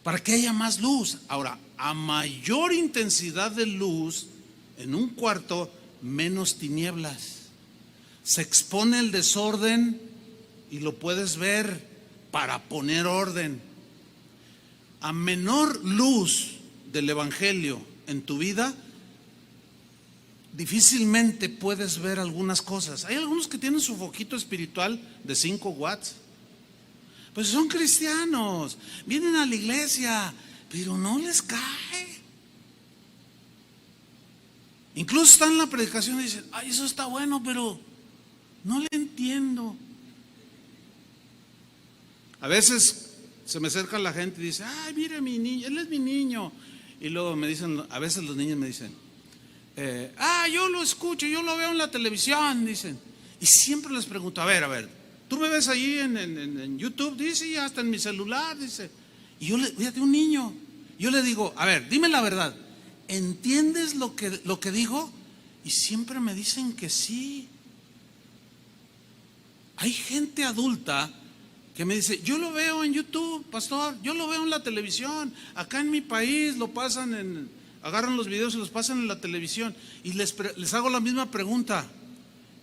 Para que haya más luz. Ahora, a mayor intensidad de luz en un cuarto, menos tinieblas. Se expone el desorden y lo puedes ver para poner orden. A menor luz del Evangelio en tu vida, difícilmente puedes ver algunas cosas. Hay algunos que tienen su foquito espiritual de 5 watts. Pues son cristianos, vienen a la iglesia, pero no les cae. Incluso están en la predicación y dicen, ay, eso está bueno, pero no le entiendo. A veces se me acerca la gente y dice, ay, mire mi niño, él es mi niño. Y luego me dicen, a veces los niños me dicen, yo lo escucho, yo lo veo en la televisión, dicen. Y siempre les pregunto, a ver, ¿tú me ves ahí en YouTube? Dice, y hasta en mi celular, dice. Y yo fíjate, un niño, yo le digo, a ver, dime la verdad, ¿entiendes lo que dijo? Y siempre me dicen que sí. Hay gente adulta que me dice, yo lo veo en YouTube, pastor, yo lo veo en la televisión, acá en mi país lo pasan agarran los videos y los pasan en la televisión. Y les hago la misma pregunta.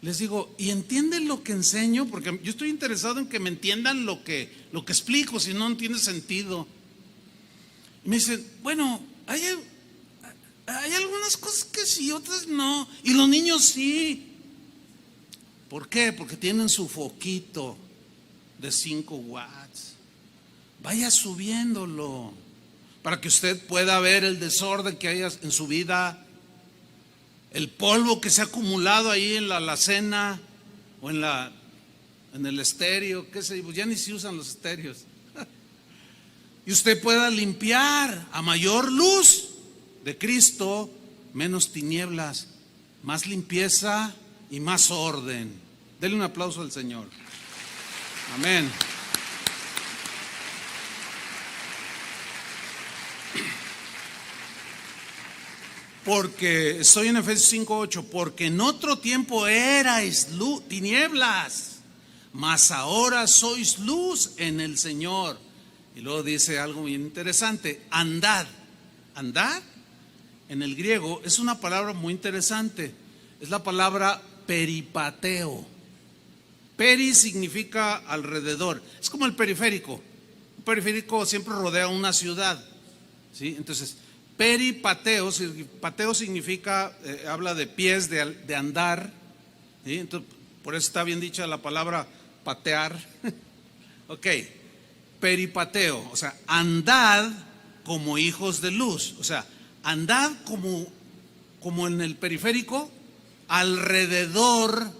Les digo, ¿y entienden lo que enseño? Porque yo estoy interesado en que me entiendan lo que explico, si no tiene sentido. Y me dicen, bueno, hay algunas cosas que sí, otras no. Y los niños sí. ¿Por qué? Porque tienen su foquito de 5 watts. Vaya subiéndolo para que usted pueda ver el desorden que hay en su vida, el polvo que se ha acumulado ahí en la alacena o en el estéreo, qué sé yo, ya ni se usan los estéreos. Y usted pueda limpiar. A mayor luz de Cristo, menos tinieblas, más limpieza y más orden. Denle un aplauso al Señor. Amén. Porque estoy en Efesios 5:8, porque en otro tiempo erais tinieblas, mas ahora sois luz en el Señor. Y luego dice algo bien interesante, andad. Andad en el griego es una palabra muy interesante, es la palabra peripateo. Peri significa alrededor, es como el periférico. Un periférico siempre rodea una ciudad, ¿sí? Entonces, peripateo, pateo significa, habla de pies, de andar, ¿sí? Entonces, por eso está bien dicha la palabra patear. Ok, peripateo, o sea, andad como hijos de luz, o sea, andad como en el periférico, alrededor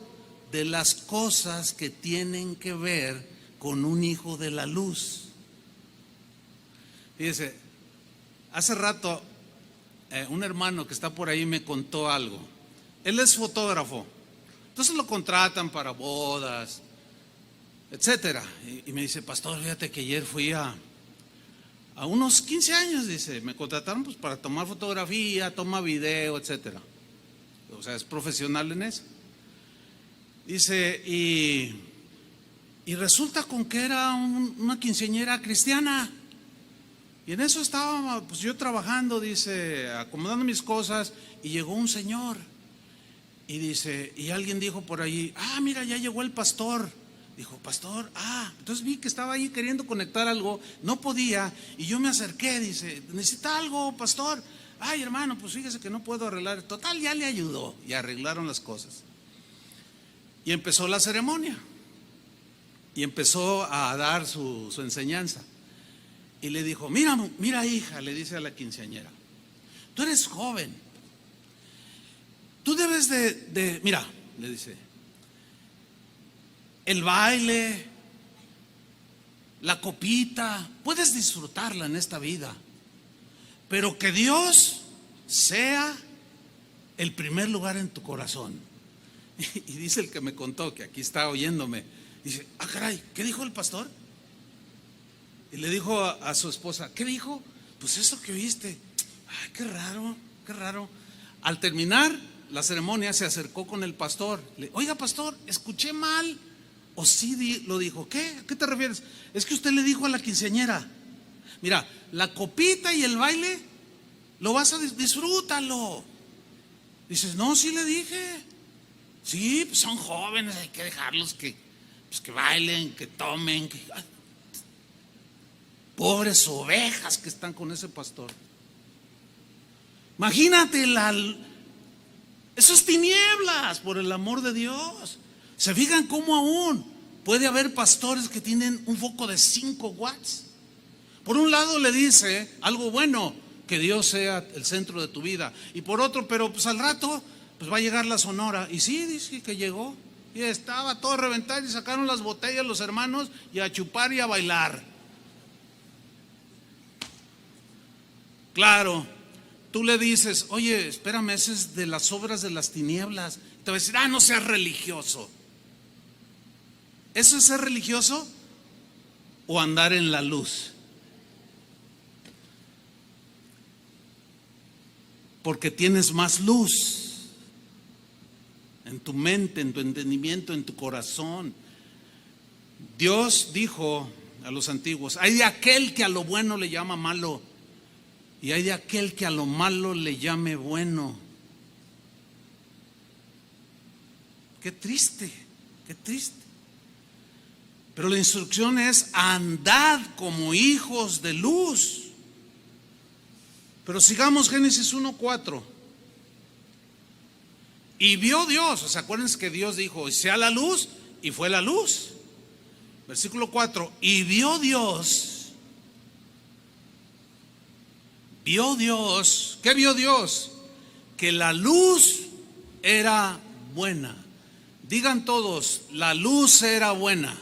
de las cosas que tienen que ver con un hijo de la luz. Fíjese, hace rato un hermano que está por ahí me contó algo. Él es fotógrafo, entonces lo contratan para bodas, etcétera. Y me dice, pastor, fíjate que ayer fui a unos 15 años, dice, me contrataron pues para tomar fotografía, toma video, etcétera. O sea, es profesional en eso. Dice, y resulta con que era una quinceañera cristiana. Y en eso estaba pues yo trabajando, dice, acomodando mis cosas, y llegó un señor. Y dice, y alguien dijo por allí, mira, ya llegó el pastor. Dijo, pastor, entonces vi que estaba ahí queriendo conectar algo, no podía, y yo me acerqué, dice, ¿necesita algo, pastor? Ay, hermano, pues fíjese que no puedo arreglar. Total, ya le ayudó, y arreglaron las cosas. Y empezó la ceremonia, y empezó a dar su enseñanza. Y le dijo, mira hija, le dice a la quinceañera, tú eres joven, tú debes mira, le dice, el baile, la copita, puedes disfrutarla en esta vida, pero que Dios sea el primer lugar en tu corazón. Y dice el que me contó, que aquí está oyéndome, dice, caray, ¿qué dijo el pastor? Y le dijo a su esposa, ¿qué dijo? Pues eso que oíste. Ay, qué raro, qué raro. Al terminar, la ceremonia se acercó con el pastor. Oiga, pastor, ¿escuché mal? ¿O sí lo dijo? ¿Qué? ¿A qué te refieres? Es que usted le dijo a la quinceañera: mira, la copita y el baile lo vas a disfrútalo. Dices: no, sí le dije. Sí, pues son jóvenes, hay que dejarlos que bailen, que tomen. Pobres ovejas que están con ese pastor. Imagínate esas tinieblas, por el amor de Dios. ¿Se fijan cómo aún puede haber pastores que tienen un foco de 5 watts? Por un lado le dice algo bueno, que Dios sea el centro de tu vida, y por otro, pero pues al rato pues va a llegar la sonora. Y sí, dice que llegó y estaba todo reventado, y sacaron las botellas los hermanos y a chupar y a bailar. Claro, tú le dices: oye, espérame, ese es de las obras de las tinieblas. Te va a decir: no seas religioso. ¿Eso es ser religioso o andar en la luz? Porque tienes más luz en tu mente, en tu entendimiento, en tu corazón. Dios dijo a los antiguos: hay de aquel que a lo bueno le llama malo, y hay de aquel que a lo malo le llame bueno. Qué triste, qué triste. Pero la instrucción es: andad como hijos de luz. Pero sigamos Génesis 1:4. Y vio Dios, o sea, acuérdense que Dios dijo: sea la luz, y fue la luz. Versículo 4. Y vio Dios. Vio Dios. ¿Qué vio Dios? Que la luz era buena. Digan todos: la luz era buena.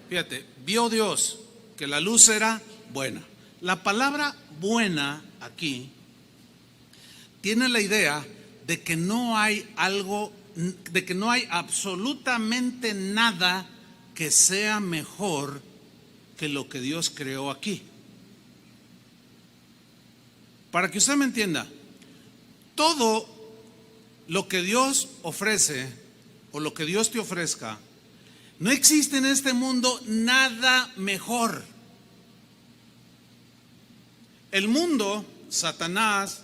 Fíjate, vio Dios que la luz era buena. La palabra buena aquí tiene la idea de que no hay algo, de que no hay absolutamente nada que sea mejor que lo que Dios creó aquí. Para que usted me entienda, todo lo que Dios ofrece o lo que Dios te ofrezca, no existe en este mundo nada mejor. El mundo, Satanás,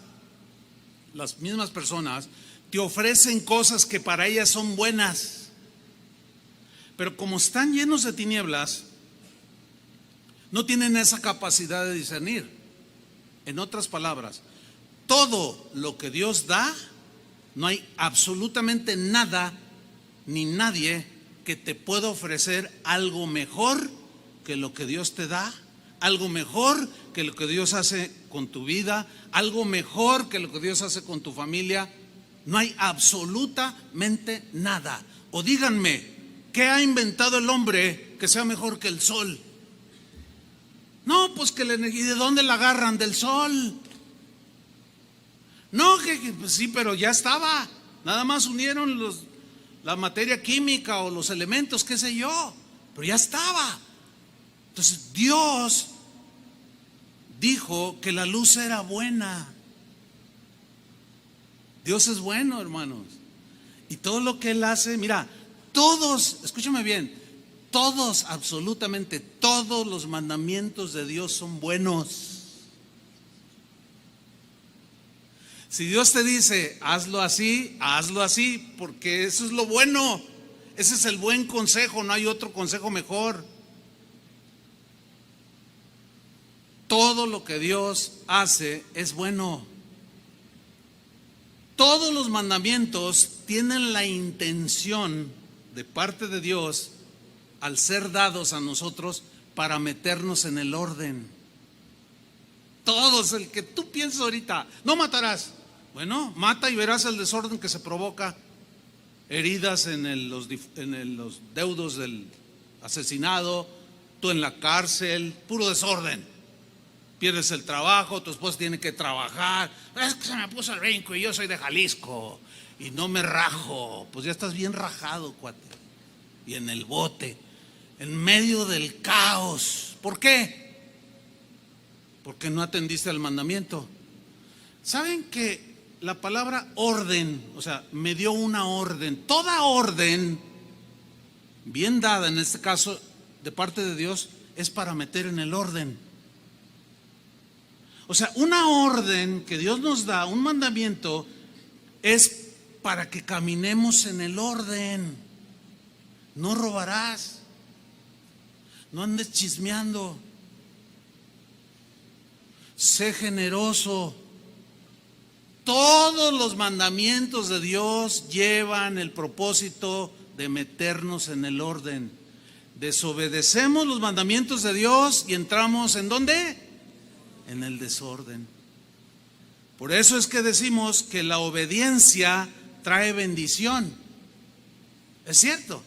las mismas personas te ofrecen cosas que para ellas son buenas, pero como están llenos de tinieblas, no tienen esa capacidad de discernir. En otras palabras, todo lo que Dios da, no hay absolutamente nada ni nadie que te pueda ofrecer algo mejor que lo que Dios te da, algo mejor que lo que Dios hace con tu vida, algo mejor que lo que Dios hace con tu familia. No hay absolutamente nada. O díganme, ¿qué ha inventado el hombre que sea mejor que el sol? No, pues que la energía, ¿de dónde la agarran? Del sol. No, pues sí, pero ya estaba. Nada más unieron la materia química o los elementos, qué sé yo, pero ya estaba. Entonces Dios dijo que la luz era buena. Dios es bueno, hermanos. Y todo lo que Él hace, mira, todos, escúchame bien, todos, absolutamente todos los mandamientos de Dios son buenos. Si Dios te dice hazlo así, porque eso es lo bueno. Ese es el buen consejo, no hay otro consejo mejor. Todo lo que Dios hace es bueno. Todos los mandamientos tienen la intención de parte de Dios, al ser dados a nosotros, para meternos en el orden. Todos, el que tú piensas ahorita: no matarás. Bueno, mata y verás el desorden que se provoca. Heridas en los deudos del asesinado, tú en la cárcel, puro desorden. Pierdes el trabajo, tu esposa tiene que trabajar. Es que se me puso el brinco y yo soy de Jalisco y no me rajo. Pues ya estás bien rajado, cuate. Y en el bote, en medio del caos. ¿Por qué? Porque no atendiste al mandamiento. ¿Saben que la palabra orden, o sea, me dio una orden. Toda orden bien dada, en este caso de parte de Dios, es para meter en el orden. O sea, una orden que Dios nos da, un mandamiento, es para que caminemos en el orden. No robarás, no andes chismeando, sé generoso. Todos los mandamientos de Dios llevan el propósito de meternos en el orden. Desobedecemos los mandamientos de Dios y entramos ¿en dónde? En el desorden. Por eso es que decimos que la obediencia trae bendición. Es cierto,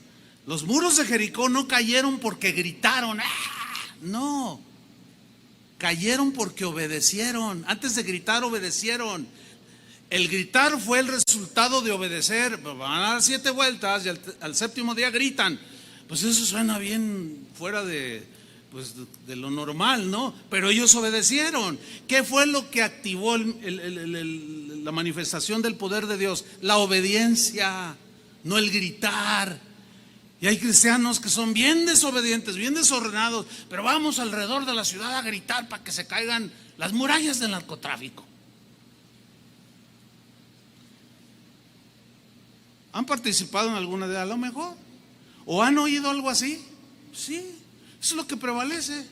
los muros de Jericó no cayeron porque gritaron, ¡ah! No, cayeron porque obedecieron. Antes de gritar, obedecieron. El gritar fue el resultado de obedecer. Van a dar 7 vueltas y al séptimo día gritan. Pues eso suena bien fuera de lo normal, ¿no? Pero ellos obedecieron. ¿Qué fue lo que activó la manifestación del poder de Dios? La obediencia, no el gritar. Y hay cristianos que son bien desobedientes, bien desordenados, pero vamos alrededor de la ciudad a gritar para que se caigan las murallas del narcotráfico. ¿Han participado en alguna de a lo mejor? ¿O han oído algo así? Sí, eso es lo que prevalece.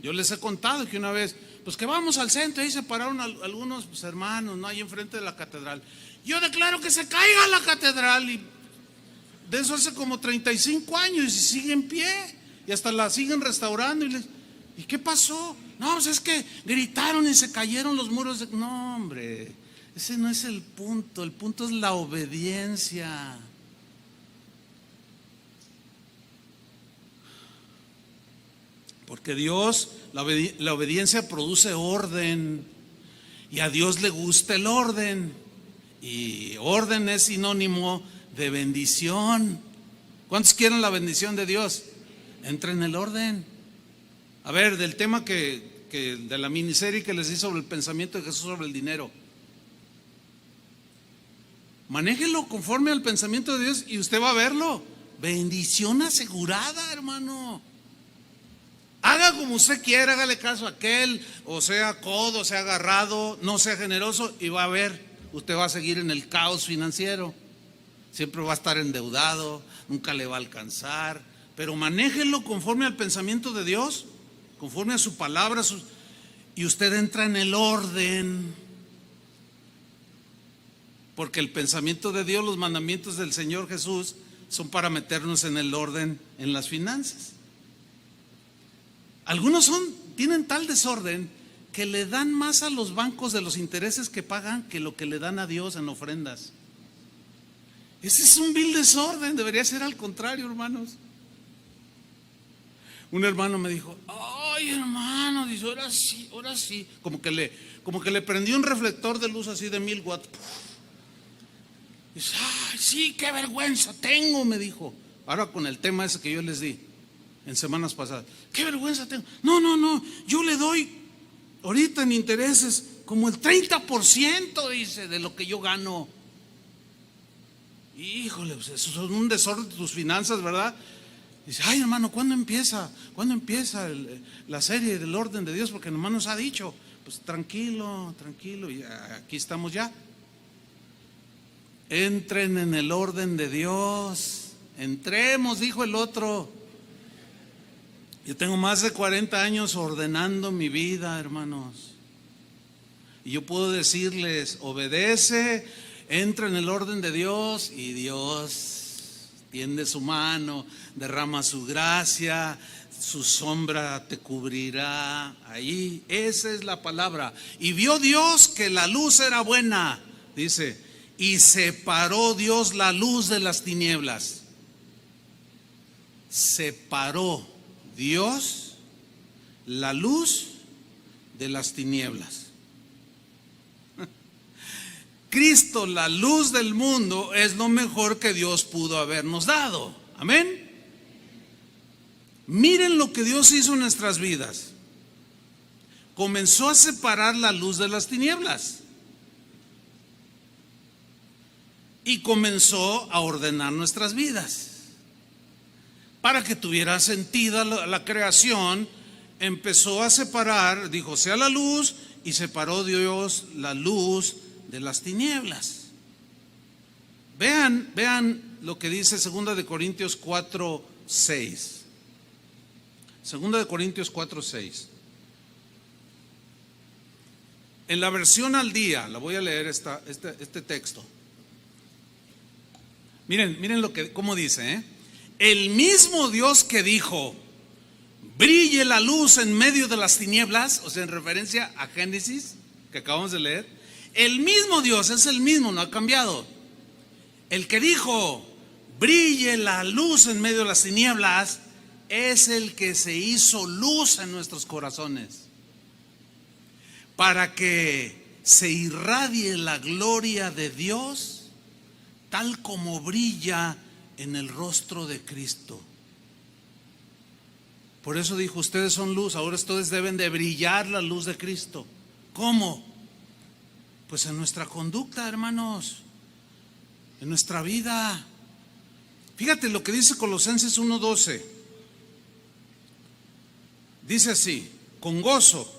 Yo les he contado que una vez, pues que vamos al centro, ahí se pararon algunos hermanos, ¿no? Ahí enfrente de la catedral. Yo declaro que se caiga la catedral, y de eso hace como 35 años y sigue en pie, y hasta la siguen restaurando. ¿Y qué pasó? No, pues es que gritaron y se cayeron los muros. No, hombre, ese no es el punto es la obediencia. Porque Dios, la obediencia produce orden, y a Dios le gusta el orden, y orden es sinónimo de bendición. ¿Cuántos quieren la bendición de Dios? Entra en el orden. A ver, del tema de la miniserie que les di sobre el pensamiento de Jesús sobre el dinero, manéjelo conforme al pensamiento de Dios y usted va a verlo. Bendición asegurada, hermano. Haga como usted quiera, hágale caso a aquel, o sea codo, sea agarrado, no sea generoso, y va a ver, usted va a seguir en el caos financiero. Siempre va a estar endeudado, nunca le va a alcanzar. Pero manéjelo conforme al pensamiento de Dios, conforme a su palabra, y usted entra en el orden. Porque el pensamiento de Dios, los mandamientos del Señor Jesús, son para meternos en el orden en las finanzas. Algunos tienen tal desorden que le dan más a los bancos de los intereses que pagan que lo que le dan a Dios en ofrendas. Ese es un vil desorden, debería ser al contrario, hermanos. Un hermano me dijo, ay hermano, dice, ahora sí, como que le prendió un reflector de luz así de 1000 watts. Dice, ay sí, qué vergüenza tengo, me dijo. Ahora con el tema ese que yo les di en semanas pasadas, qué vergüenza tengo. No, yo le doy ahorita en intereses como el 30%, dice, de lo que yo gano. Híjole, pues eso es un desorden de tus finanzas, ¿verdad? Dice, ay hermano, ¿cuándo empieza la serie del orden de Dios? Porque nomás nos ha dicho, pues tranquilo, y aquí estamos ya. Entren en el orden de Dios, entremos, dijo el otro. Yo tengo más de 40 años ordenando mi vida, hermanos, y yo puedo decirles, obedece, entra en el orden de Dios, y Dios tiende su mano, derrama su gracia, su sombra te cubrirá. Ahí, esa es la palabra. Y vio Dios que la luz era buena, dice, y separó Dios la luz de las tinieblas. Separó Dios la luz de las tinieblas. Cristo, la luz del mundo, es lo mejor que Dios pudo habernos dado. Amén. Miren lo que Dios hizo en nuestras vidas. Comenzó a separar la luz de las tinieblas. y comenzó a ordenar nuestras vidas. Para que tuviera sentido la creación, empezó a separar, dijo, sea la luz, y separó Dios la luz de las tinieblas. Vean lo que dice 2 de Corintios 4:6. 2 de Corintios 4:6. En la versión al día, la voy a leer este texto. Miren cómo dice, El mismo Dios que dijo, brille la luz en medio de las tinieblas, o sea, en referencia a Génesis, que acabamos de leer. El mismo Dios, es el mismo, no ha cambiado. El que dijo, brille la luz en medio de las tinieblas, es el que se hizo luz en nuestros corazones, para que se irradie la gloria de Dios, tal como brilla en el rostro de Cristo. Por eso dijo, ustedes son luz, ahora ustedes deben de brillar la luz de Cristo. ¿Cómo? Pues en nuestra conducta, hermanos, en nuestra vida. Fíjate lo que dice Colosenses 1:12. Dice así, con gozo,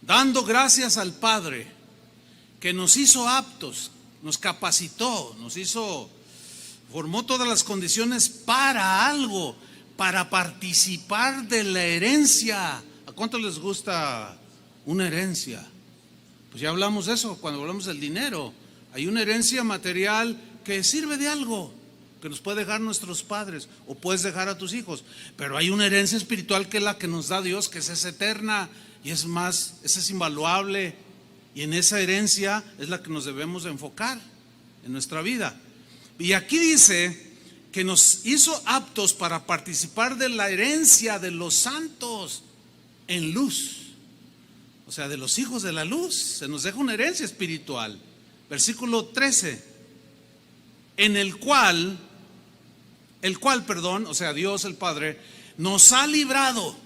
dando gracias al Padre, que nos hizo aptos, nos capacitó, formó todas las condiciones para algo, para participar de la herencia. ¿A cuánto les gusta una herencia? Pues ya hablamos de eso cuando hablamos del dinero. Hay una herencia material que sirve de algo, que nos puede dejar nuestros padres o puedes dejar a tus hijos. Pero hay una herencia espiritual que es la que nos da Dios, que es eterna y es más, esa es invaluable. Y en esa herencia es la que nos debemos de enfocar en nuestra vida. Y aquí dice que nos hizo aptos para participar de la herencia de los santos en luz. O sea, de los hijos de la luz. Se nos deja una herencia espiritual. Versículo 13. En el cual, o sea, Dios el Padre, nos ha librado,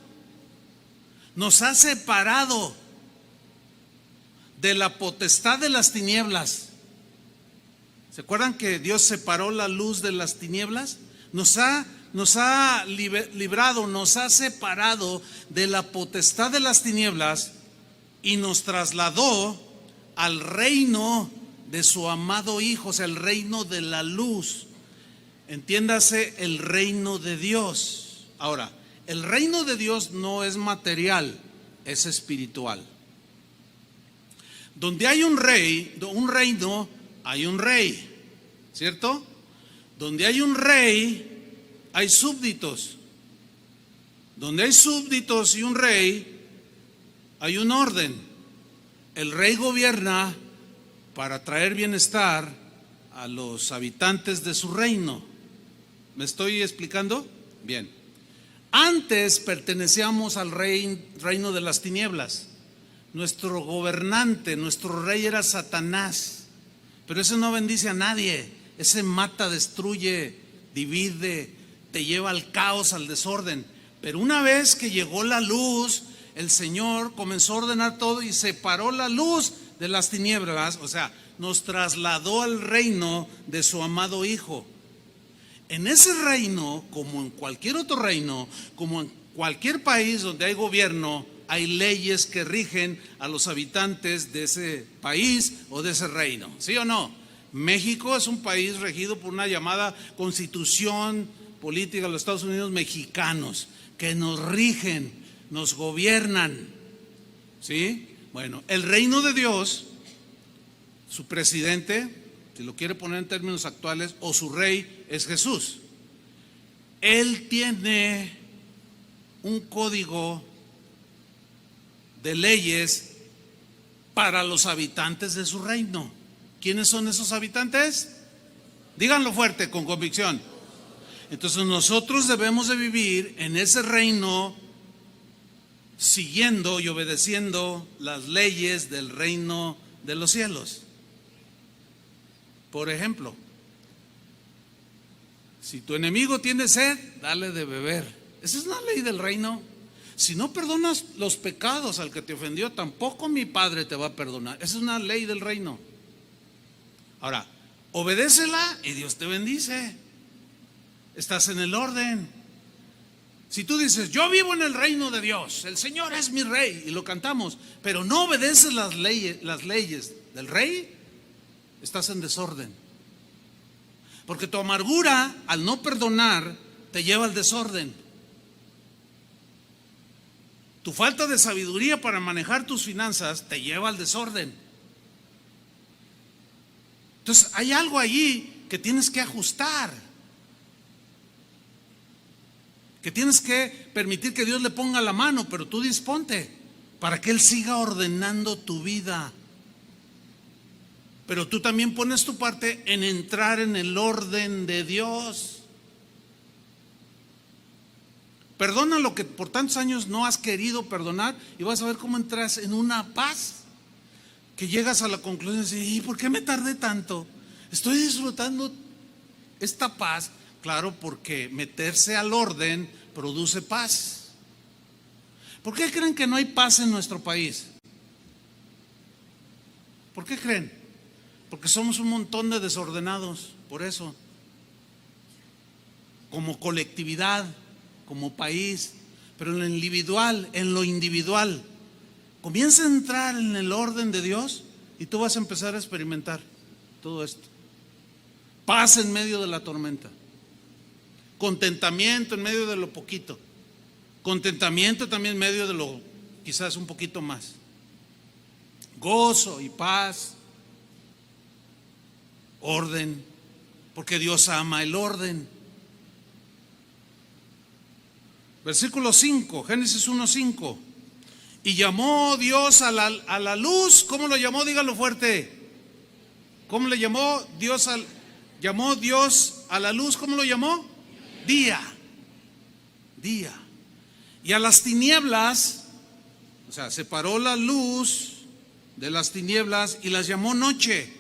nos ha separado de la potestad de las tinieblas. ¿Se acuerdan que Dios separó la luz de las tinieblas? Nos ha librado, nos ha separado de la potestad de las tinieblas y nos trasladó al reino de su amado Hijo, o sea, el reino de la luz. Entiéndase, el reino de Dios. Ahora, el reino de Dios no es material, es espiritual. Donde hay un reino, hay un rey, ¿cierto? Donde hay un rey, hay súbditos. Donde hay súbditos y un rey, hay un orden. El rey gobierna para traer bienestar a los habitantes de su reino. ¿Me estoy explicando? Bien. Antes pertenecíamos al reino de las tinieblas. Nuestro gobernante, nuestro rey era Satanás. Pero ese no bendice a nadie. Ese mata, destruye, divide, te lleva al caos, al desorden. Pero una vez que llegó la luz, el Señor comenzó a ordenar todo y separó la luz de las tinieblas, o sea, nos trasladó al reino de su amado Hijo. En ese reino, como en cualquier otro reino, como en cualquier país donde hay gobierno, hay leyes que rigen a los habitantes de ese país o de ese reino, ¿sí o no? México es un país regido por una llamada Constitución Política de los Estados Unidos Mexicanos, que nos rigen, nos gobiernan, ¿sí? Bueno, el reino de Dios, su presidente, si lo quiere poner en términos actuales, o su rey es Jesús. Él tiene un código de leyes para los habitantes de su reino. ¿Quiénes son esos habitantes? Díganlo fuerte, con convicción. Entonces nosotros debemos de vivir en ese reino siguiendo y obedeciendo las leyes del reino de los cielos. Por ejemplo, si tu enemigo tiene sed, dale de beber. Esa es una ley del reino. Si no perdonas los pecados al que te ofendió, tampoco mi Padre te va a perdonar. Esa es una ley del reino. Ahora, Obedécela y Dios te bendice. Estás en el orden. Si tú dices, yo vivo en el reino de Dios, el Señor es mi rey, y lo cantamos, pero no obedeces las leyes del rey, estás en desorden. Porque tu amargura al no perdonar te lleva al desorden. Tu falta de sabiduría para manejar tus finanzas te lleva al desorden. Entonces hay algo allí que tienes que ajustar, que tienes que permitir que Dios le ponga la mano, pero tú disponte para que Él siga ordenando tu vida. Pero tú también pones tu parte en entrar en el orden de Dios. Perdona lo que por tantos años no has querido perdonar y vas a ver cómo entras en una paz que llegas a la conclusión de decir, ¿y por qué me tardé tanto? Estoy disfrutando esta paz. Claro, porque meterse al orden produce paz. ¿Por qué creen que no hay paz en nuestro país? ¿Por qué creen? Porque somos un montón de desordenados, por eso. Como colectividad, como país, pero en lo individual, comienza a entrar en el orden de Dios y tú vas a empezar a experimentar todo esto. Paz en medio de la tormenta. Contentamiento en medio de lo poquito. Contentamiento también en medio de lo quizás un poquito más. Gozo y paz. Orden, porque Dios ama el orden. Versículo 5, Génesis 1:5. Y llamó Dios a la luz. ¿Cómo lo llamó? Dígalo fuerte. ¿Cómo le llamó Dios llamó Dios a la luz? ¿Cómo lo llamó? Día. Y a las tinieblas, o sea, separó la luz de las tinieblas y las llamó noche.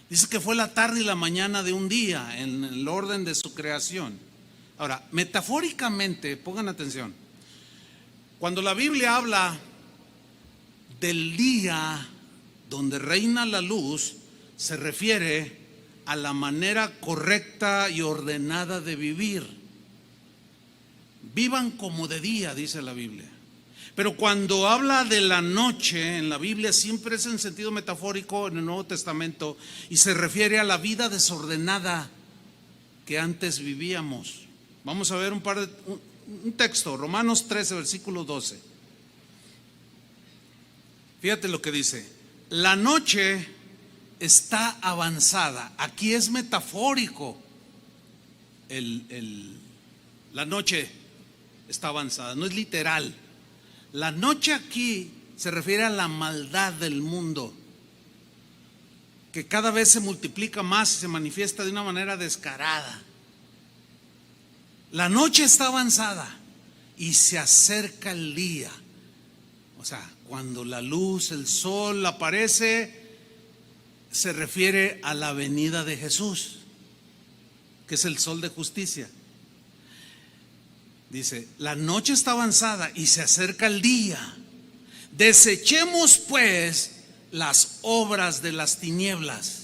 Dice que fue la tarde y la mañana de un día en el orden de su creación. Ahora, metafóricamente, pongan atención, cuando la Biblia habla del día donde reina la luz, se refiere a la manera correcta y ordenada de vivir. Vivan como de día, dice la Biblia. Pero cuando habla de la noche en la Biblia siempre es en sentido metafórico en el Nuevo Testamento y se refiere a la vida desordenada que antes vivíamos. Vamos a ver un texto, Romanos 13, versículo 12. Fíjate lo que dice: la noche está avanzada. Aquí es metafórico. La noche está avanzada, no es literal. La noche aquí se refiere a la maldad del mundo, que cada vez se multiplica más y se manifiesta de una manera descarada. La noche está avanzada y se acerca el día. O sea, cuando la luz, el sol aparece, se refiere a la venida de Jesús, que es el sol de justicia. Dice, la noche está avanzada y se acerca el día. Desechemos pues las obras de las tinieblas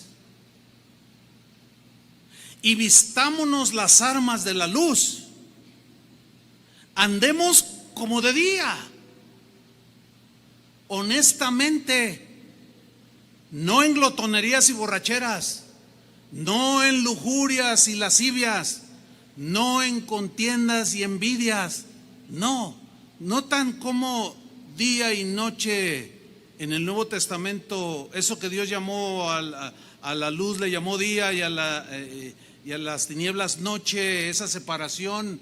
y vistámonos las armas de la luz. Andemos como de día, honestamente, no en glotonerías y borracheras, no en lujurias y lascivias, no en contiendas y envidias, no tan como día y noche en el Nuevo Testamento. Eso que Dios llamó a la luz le llamó día y a las tinieblas noche. Esa separación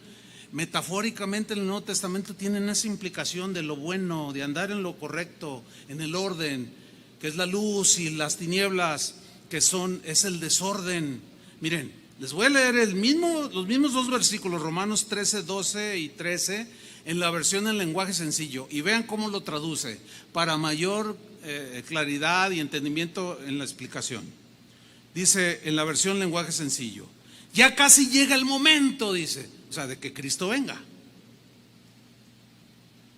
metafóricamente en el Nuevo Testamento tienen esa implicación de lo bueno, de andar en lo correcto, en el orden, que es la luz, y las tinieblas, que es el desorden. Miren, les voy a leer los mismos dos versículos, Romanos 13, 12 y 13, en la versión en lenguaje sencillo, y vean cómo lo traduce para mayor claridad y entendimiento en la explicación. Dice en la versión lenguaje sencillo: ya casi llega el momento, dice, o sea, de que Cristo venga.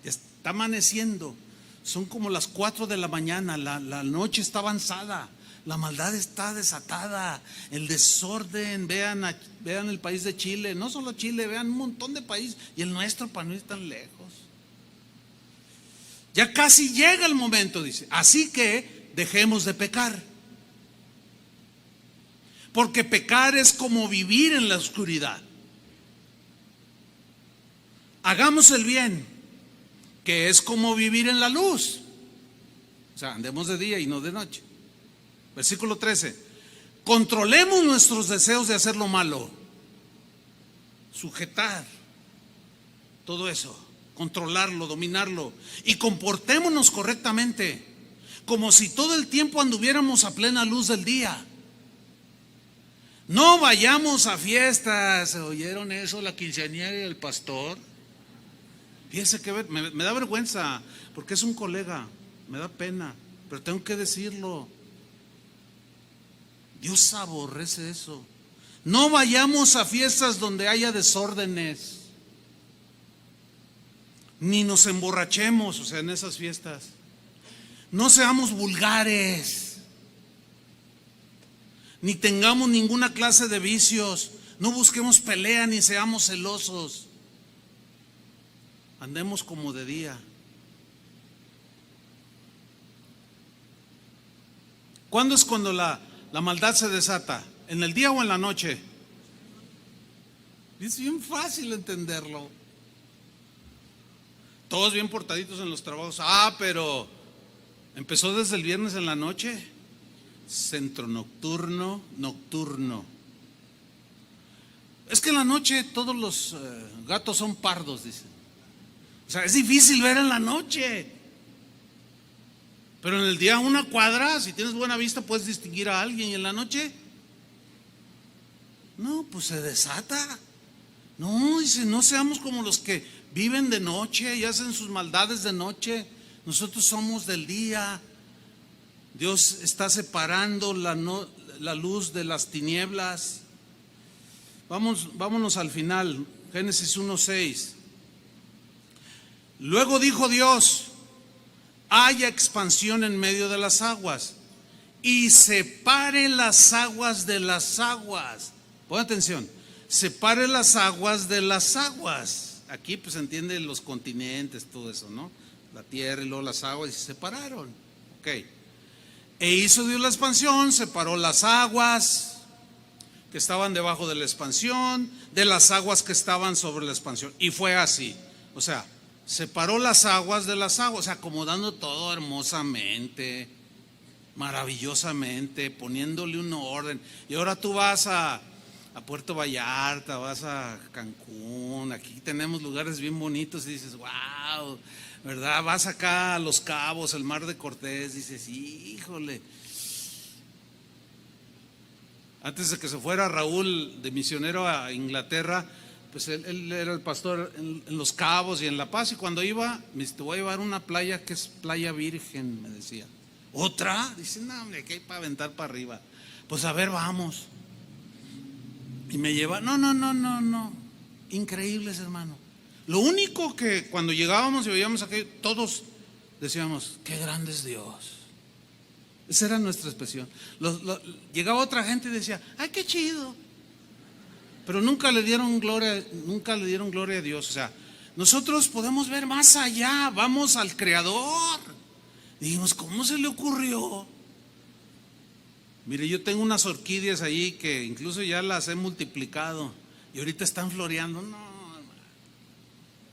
Ya está amaneciendo, son como las 4 de la mañana, la noche está avanzada, La maldad está desatada, el desorden. Vean el país de Chile, no solo Chile, vean un montón de países, y el nuestro para no ir tan lejos. Ya casi llega el momento, dice. Así que dejemos de pecar. Porque pecar es como vivir en la oscuridad. Hagamos el bien, que es como vivir en la luz. O sea, andemos de día y no de noche. Versículo 13. Controlemos nuestros deseos de hacer lo malo. Sujetar todo eso, controlarlo, dominarlo, y comportémonos correctamente, como si todo el tiempo anduviéramos a plena luz del día. No vayamos a fiestas. ¿Oyeron eso? La quinceañera y el pastor. Fíjense que me da vergüenza, porque es un colega, me da pena, pero tengo que decirlo. Dios aborrece eso. No vayamos a fiestas donde haya desórdenes, ni nos emborrachemos, o sea, en esas fiestas. No seamos vulgares, ni tengamos ninguna clase de vicios. No busquemos pelea ni seamos celosos. Andemos como de día. ¿Cuándo es cuando la maldad se desata? ¿En el día o en la noche? Es bien fácil entenderlo. Todos bien portaditos en los trabajos. Pero empezó desde el viernes en la noche. Centro nocturno. Es que en la noche todos los gatos son pardos, dicen. O sea, es difícil ver en la noche. Pero en el día, una cuadra, si tienes buena vista, puedes distinguir a alguien. Y en la noche, no, pues se desata. No, dice, no seamos como los que viven de noche y hacen sus maldades de noche. Nosotros somos del día. Dios está separando la luz de las tinieblas. Vámonos al final. Génesis 1:6. Luego dijo Dios: haya expansión en medio de las aguas y separe las aguas de las aguas. Pon atención, separe las aguas de las aguas. Aquí pues entiende los continentes, todo eso, ¿no? La tierra y luego las aguas, y se separaron. Ok. E hizo Dios la expansión, separó las aguas que estaban debajo de la expansión de las aguas que estaban sobre la expansión. Y fue así. O sea, separó las aguas de las aguas, acomodando todo hermosamente, maravillosamente, poniéndole un orden. Y ahora tú vas a Puerto Vallarta, vas a Cancún, aquí tenemos lugares bien bonitos y dices, wow, ¿verdad? Vas acá a Los Cabos, el Mar de Cortés, dices, híjole. Antes de que se fuera Raúl de misionero a Inglaterra, pues él era el pastor en Los Cabos y en La Paz, y cuando iba, me dice, te voy a llevar a una playa que es playa virgen, me decía. ¿Otra? Dice, no, hombre, que hay para aventar para arriba. Pues a ver, vamos. Y me lleva, no, increíbles, hermano. Lo único que cuando llegábamos y veíamos aquello, todos decíamos, qué grande es Dios. Esa era nuestra expresión. Llegaba otra gente y decía, ay, qué chido. Pero nunca le dieron gloria a Dios. O sea, nosotros podemos ver más allá, vamos al Creador. Dijimos, ¿cómo se le ocurrió? Mire, yo tengo unas orquídeas ahí que incluso ya las he multiplicado y ahorita están floreando. No,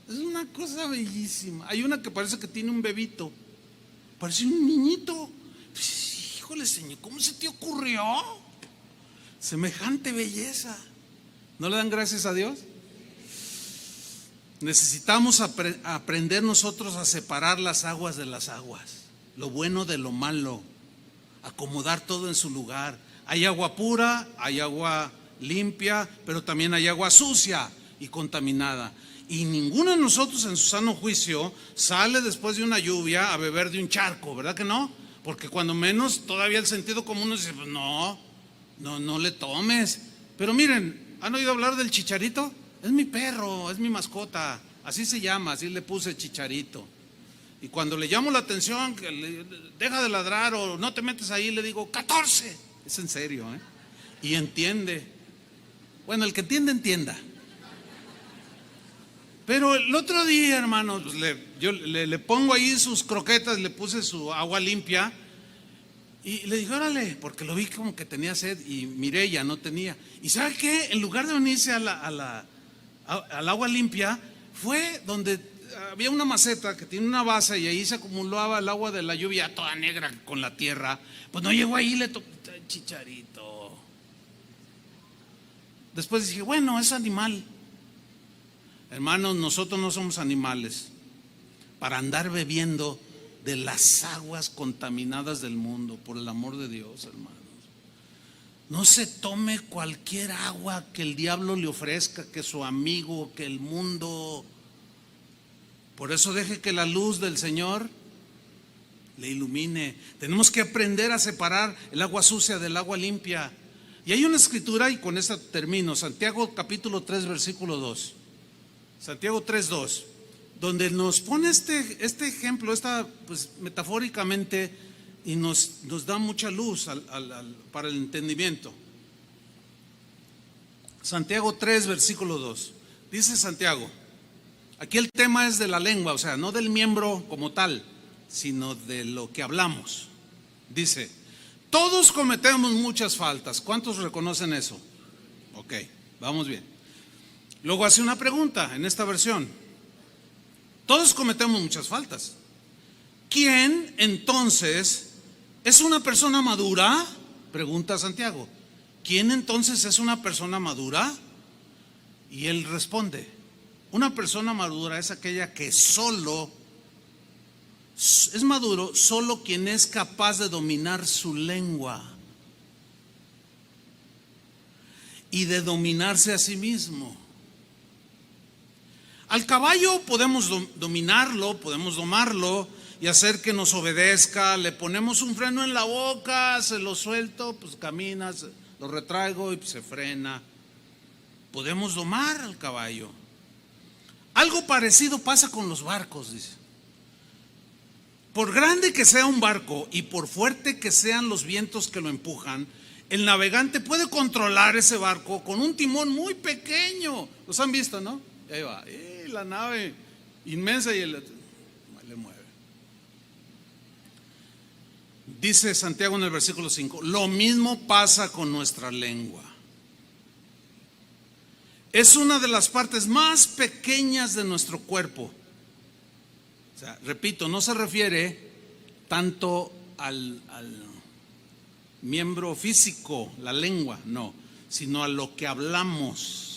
es una cosa bellísima. Hay una que parece que tiene un bebito, parece un niñito. Híjole, Señor, ¿cómo se te ocurrió semejante belleza? ¿No le dan gracias a Dios? Necesitamos aprender nosotros a separar las aguas de las aguas, lo bueno de lo malo, acomodar todo en su lugar. Hay agua pura, hay agua limpia, pero también hay agua sucia y contaminada. Y ninguno de nosotros en su sano juicio sale después de una lluvia a beber de un charco, ¿verdad que no? Porque cuando menos todavía el sentido común nos dice, pues no le tomes. Pero miren, ¿han oído hablar del Chicharito? Es mi perro, es mi mascota, así se llama, así le puse Chicharito. Y cuando le llamo la atención, que deja de ladrar o no te metes ahí, le digo 14. Es en serio, ¿eh? Y entiende. Bueno, el que entiende, entienda. Pero el otro día, hermano, pues yo le pongo ahí sus croquetas, le puse su agua limpia y le dije, órale, porque lo vi como que tenía sed y miré, ya no tenía. ¿Y sabe qué? En lugar de venirse al agua limpia, fue donde había una maceta que tiene una base y ahí se acumulaba el agua de la lluvia toda negra con la tierra. Pues no llegó ahí, le tocó chicharito. Después dije, bueno, es animal. Hermanos, nosotros no somos animales para andar bebiendo de las aguas contaminadas del mundo, por el amor de Dios, hermanos. No se tome cualquier agua que el diablo le ofrezca, que su amigo, que el mundo. Por eso deje que la luz del Señor le ilumine. Tenemos que aprender a separar el agua sucia del agua limpia. Y hay una escritura, y con esta termino, Santiago capítulo 3, versículo 2. Santiago 3:2, donde nos pone este ejemplo, pues metafóricamente, y nos da mucha luz para el entendimiento. Santiago 3, versículo 2. Dice Santiago, aquí el tema es de la lengua, o sea, no del miembro como tal, sino de lo que hablamos. Dice, todos cometemos muchas faltas. ¿Cuántos reconocen eso? Ok, vamos bien. Luego hace una pregunta en esta versión. Todos cometemos muchas faltas. ¿Quién entonces es una persona madura? Pregunta Santiago. ¿Quién entonces es una persona madura? Y él responde, una persona madura es aquella que es maduro solo quien es capaz de dominar su lengua y de dominarse a sí mismo. Al caballo podemos dominarlo, podemos domarlo y hacer que nos obedezca. Le ponemos un freno en la boca, se lo suelto, pues camina, lo retraigo y se frena. Podemos domar al caballo. Algo parecido pasa con los barcos, dice. Por grande que sea un barco y por fuerte que sean los vientos que lo empujan, el navegante puede controlar ese barco con un timón muy pequeño. Los han visto, ¿no? Y ahí va, la nave inmensa y le mueve. Dice Santiago en el versículo 5, lo mismo pasa con nuestra lengua. Es una de las partes más pequeñas de nuestro cuerpo. O sea, repito, no se refiere tanto al miembro físico, la lengua, no, sino a lo que hablamos.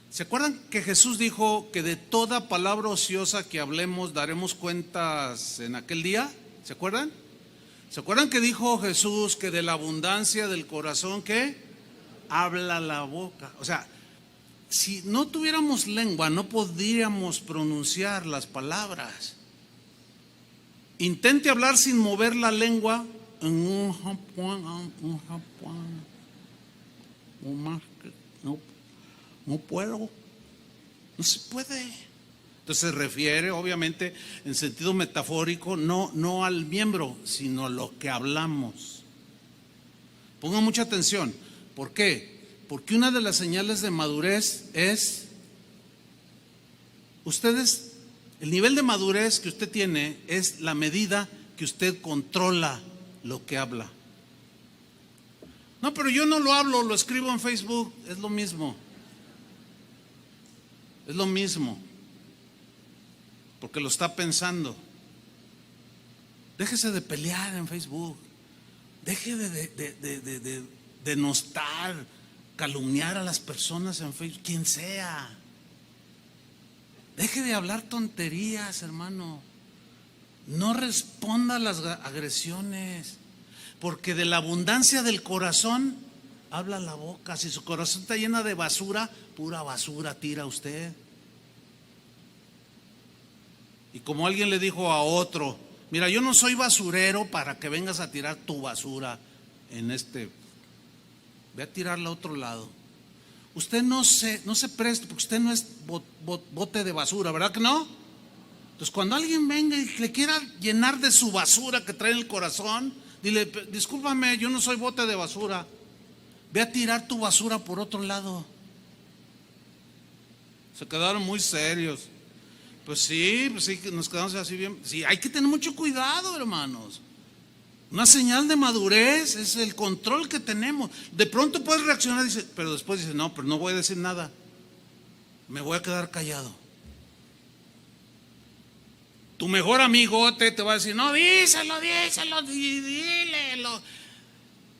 ¿Se acuerdan que Jesús dijo que de toda palabra ociosa que hablemos daremos cuentas en aquel día? ¿Se acuerdan? ¿Se acuerdan que dijo Jesús que de la abundancia del corazón ¿qué? Habla la boca? O sea, si no tuviéramos lengua no podríamos pronunciar las palabras. Intente hablar sin mover la lengua. No puedo, no se puede. Entonces se refiere obviamente en sentido metafórico, no al miembro, sino a lo que hablamos. Pongan mucha atención. ¿Por qué? Porque una de las señales de madurez es, el nivel de madurez que usted tiene es la medida que usted controla lo que habla. No, pero yo no lo hablo, lo escribo en Facebook, es lo mismo. Es lo mismo, porque lo está pensando. Déjese de pelear en Facebook, deje de denostar, calumniar a las personas en Facebook, quien sea. Deje de hablar tonterías, hermano. No responda a las agresiones, porque de la abundancia del corazón habla la boca. Si su corazón está llena de basura, pura basura tira usted. Y como alguien le dijo a otro, mira, yo no soy basurero para que vengas a tirar tu basura ve a tirarla a otro lado. Usted no se preste, porque usted no es bote de basura, ¿verdad que no? Entonces, cuando alguien venga y le quiera llenar de su basura que trae en el corazón, dile: discúlpame, yo no soy bote de basura. Ve a tirar tu basura por otro lado. Se quedaron muy serios. Pues sí, nos quedamos así bien. Sí, hay que tener mucho cuidado, hermanos. Una señal de madurez es el control que tenemos. De pronto puedes reaccionar, dice, pero después dice: no, pero no voy a decir nada. Me voy a quedar callado. Tu mejor amigote te va a decir: no, díselo, y dílelo.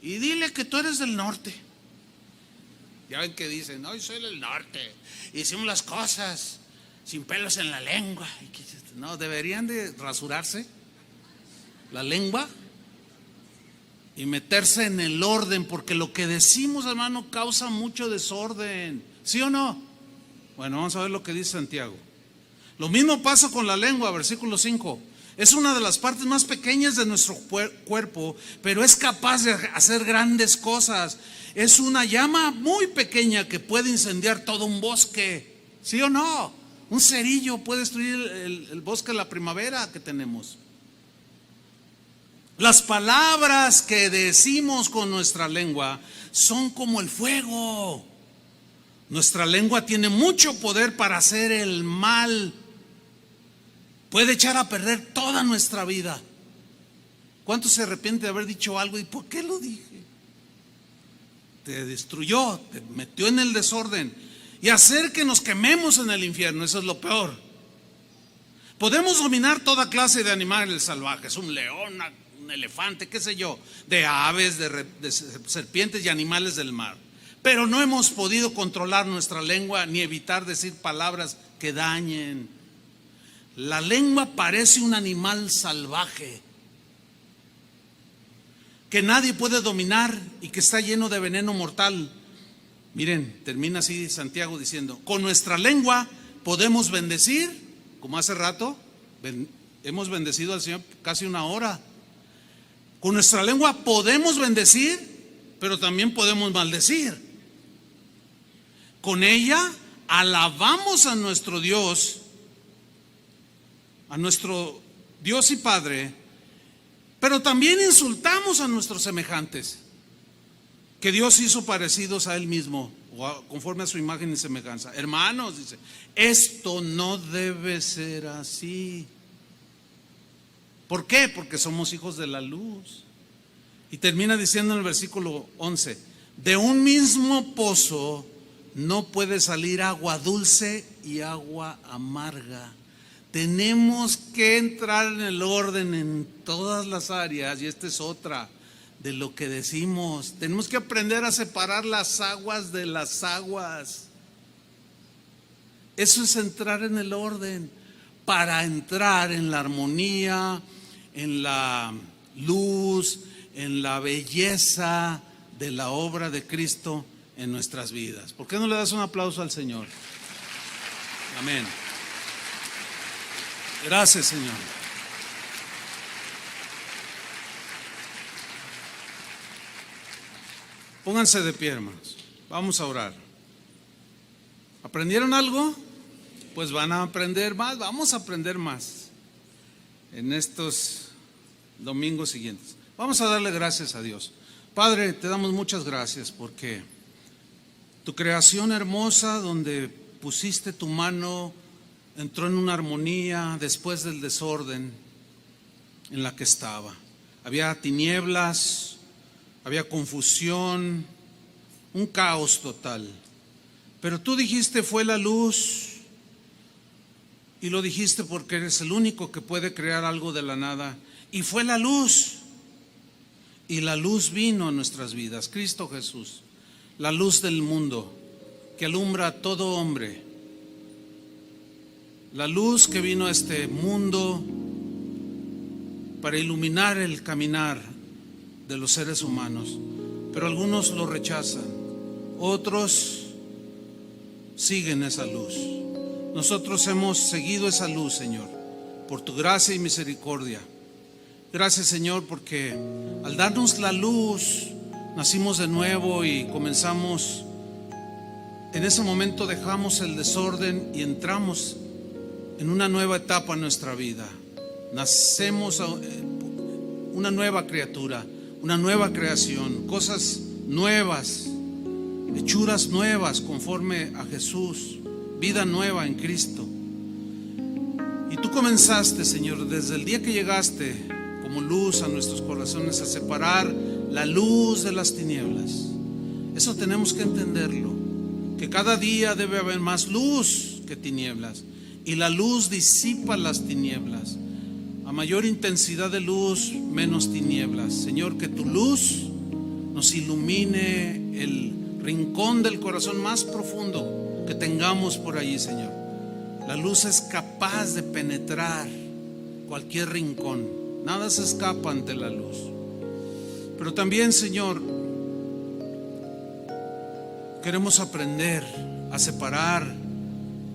Y dile que tú eres del norte. Ya ven que dicen: no, yo soy del norte. Y hicimos las cosas sin pelos en la lengua. No, deberían de rasurarse la lengua y meterse en el orden, porque lo que decimos, hermano, causa mucho desorden. ¿Sí o no? Bueno, vamos a ver lo que dice Santiago. Lo mismo pasa con la lengua, versículo 5. Es una de las partes más pequeñas de nuestro cuerpo, pero es capaz de hacer grandes cosas. Es una llama muy pequeña que puede incendiar todo un bosque. ¿Sí o no? Un cerillo puede destruir el bosque de la primavera que tenemos. Las palabras que decimos con nuestra lengua son como el fuego. Nuestra lengua tiene mucho poder para hacer el mal. Puede echar a perder toda nuestra vida. ¿Cuántos se arrepienten de haber dicho algo? ¿Y por qué lo dije? Te destruyó, te metió en el desorden y hacer que nos quememos en el infierno. Eso es lo peor. Podemos dominar toda clase de animales salvajes, un león, un elefante, qué sé yo, de aves, de serpientes y animales del mar, pero no hemos podido controlar nuestra lengua ni evitar decir palabras que dañen. La lengua parece un animal salvaje que nadie puede dominar y que está lleno de veneno mortal. Miren, termina así Santiago diciendo: con nuestra lengua podemos bendecir, como hace rato hemos bendecido al Señor casi una hora. Con nuestra lengua podemos bendecir, pero también podemos maldecir. Con ella alabamos a nuestro Dios y Padre, pero también insultamos a nuestros semejantes, que Dios hizo parecidos a Él mismo, conforme a su imagen y semejanza. Hermanos, dice, esto no debe ser así. ¿Por qué? Porque somos hijos de la luz. Y termina diciendo en el versículo 11: de un mismo pozo no puede salir agua dulce y agua amarga. Tenemos que entrar en el orden en todas las áreas, y esta es otra de lo que decimos. Tenemos que aprender a separar las aguas de las aguas. Eso es entrar en el orden, para entrar en la armonía, en la luz, en la belleza de la obra de Cristo en nuestras vidas. ¿Por qué no le das un aplauso al Señor? Amén. Gracias, Señor. Pónganse de pie, hermanos. Vamos a orar. ¿Aprendieron algo? Pues van a aprender más. Vamos a aprender más en estos domingos siguientes. Vamos a darle gracias a Dios. Padre, te damos muchas gracias porque tu creación hermosa, donde pusiste tu mano, entró en una armonía después del desorden en la que estaba. Había tinieblas, había confusión, un caos total. Pero tú dijiste: fue la luz. Y lo dijiste porque eres el único que puede crear algo de la nada. Y fue la luz. Y la luz vino a nuestras vidas, Cristo Jesús, la luz del mundo que alumbra a todo hombre. La luz que vino a este mundo para iluminar el caminar de los seres humanos. Pero algunos lo rechazan, otros siguen esa luz. Nosotros hemos seguido esa luz, Señor, por tu gracia y misericordia. Gracias, Señor, porque al darnos la luz nacimos de nuevo y comenzamos. En ese momento dejamos el desorden y entramos en una nueva etapa en nuestra vida. Nacemos una nueva criatura, una nueva creación, cosas nuevas, hechuras nuevas conforme a Jesús, vida nueva en Cristo. Y tú comenzaste, Señor, desde el día que llegaste como luz a nuestros corazones, a separar la luz de las tinieblas. Eso tenemos que entenderlo, que cada día debe haber más luz que tinieblas, y la luz disipa las tinieblas. A mayor intensidad de luz, menos tinieblas. Señor, que tu luz nos ilumine el rincón del corazón más profundo que tengamos por allí, Señor. La luz es capaz de penetrar cualquier rincón. Nada se escapa ante la luz. Pero también, Señor, queremos aprender a separar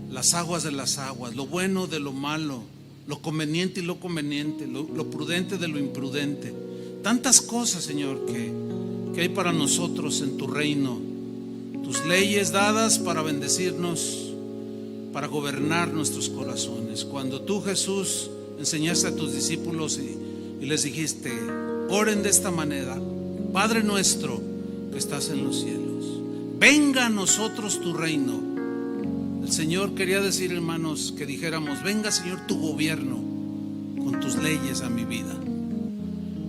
las aguas de las aguas, lo bueno de lo malo, lo conveniente y lo conveniente, lo prudente de lo imprudente. Tantas cosas, Señor, que hay para nosotros en tu reino. Tus leyes dadas para bendecirnos, para gobernar nuestros corazones. Cuando tú, Jesús, enseñaste a tus discípulos y les dijiste: oren de esta manera: Padre nuestro que estás en los cielos, venga a nosotros tu reino. El Señor quería decir, hermanos, que dijéramos: venga, Señor, tu gobierno con tus leyes a mi vida.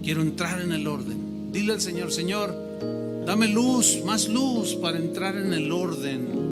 Quiero entrar en el orden. Dile al Señor: Señor, dame luz, más luz para entrar en el orden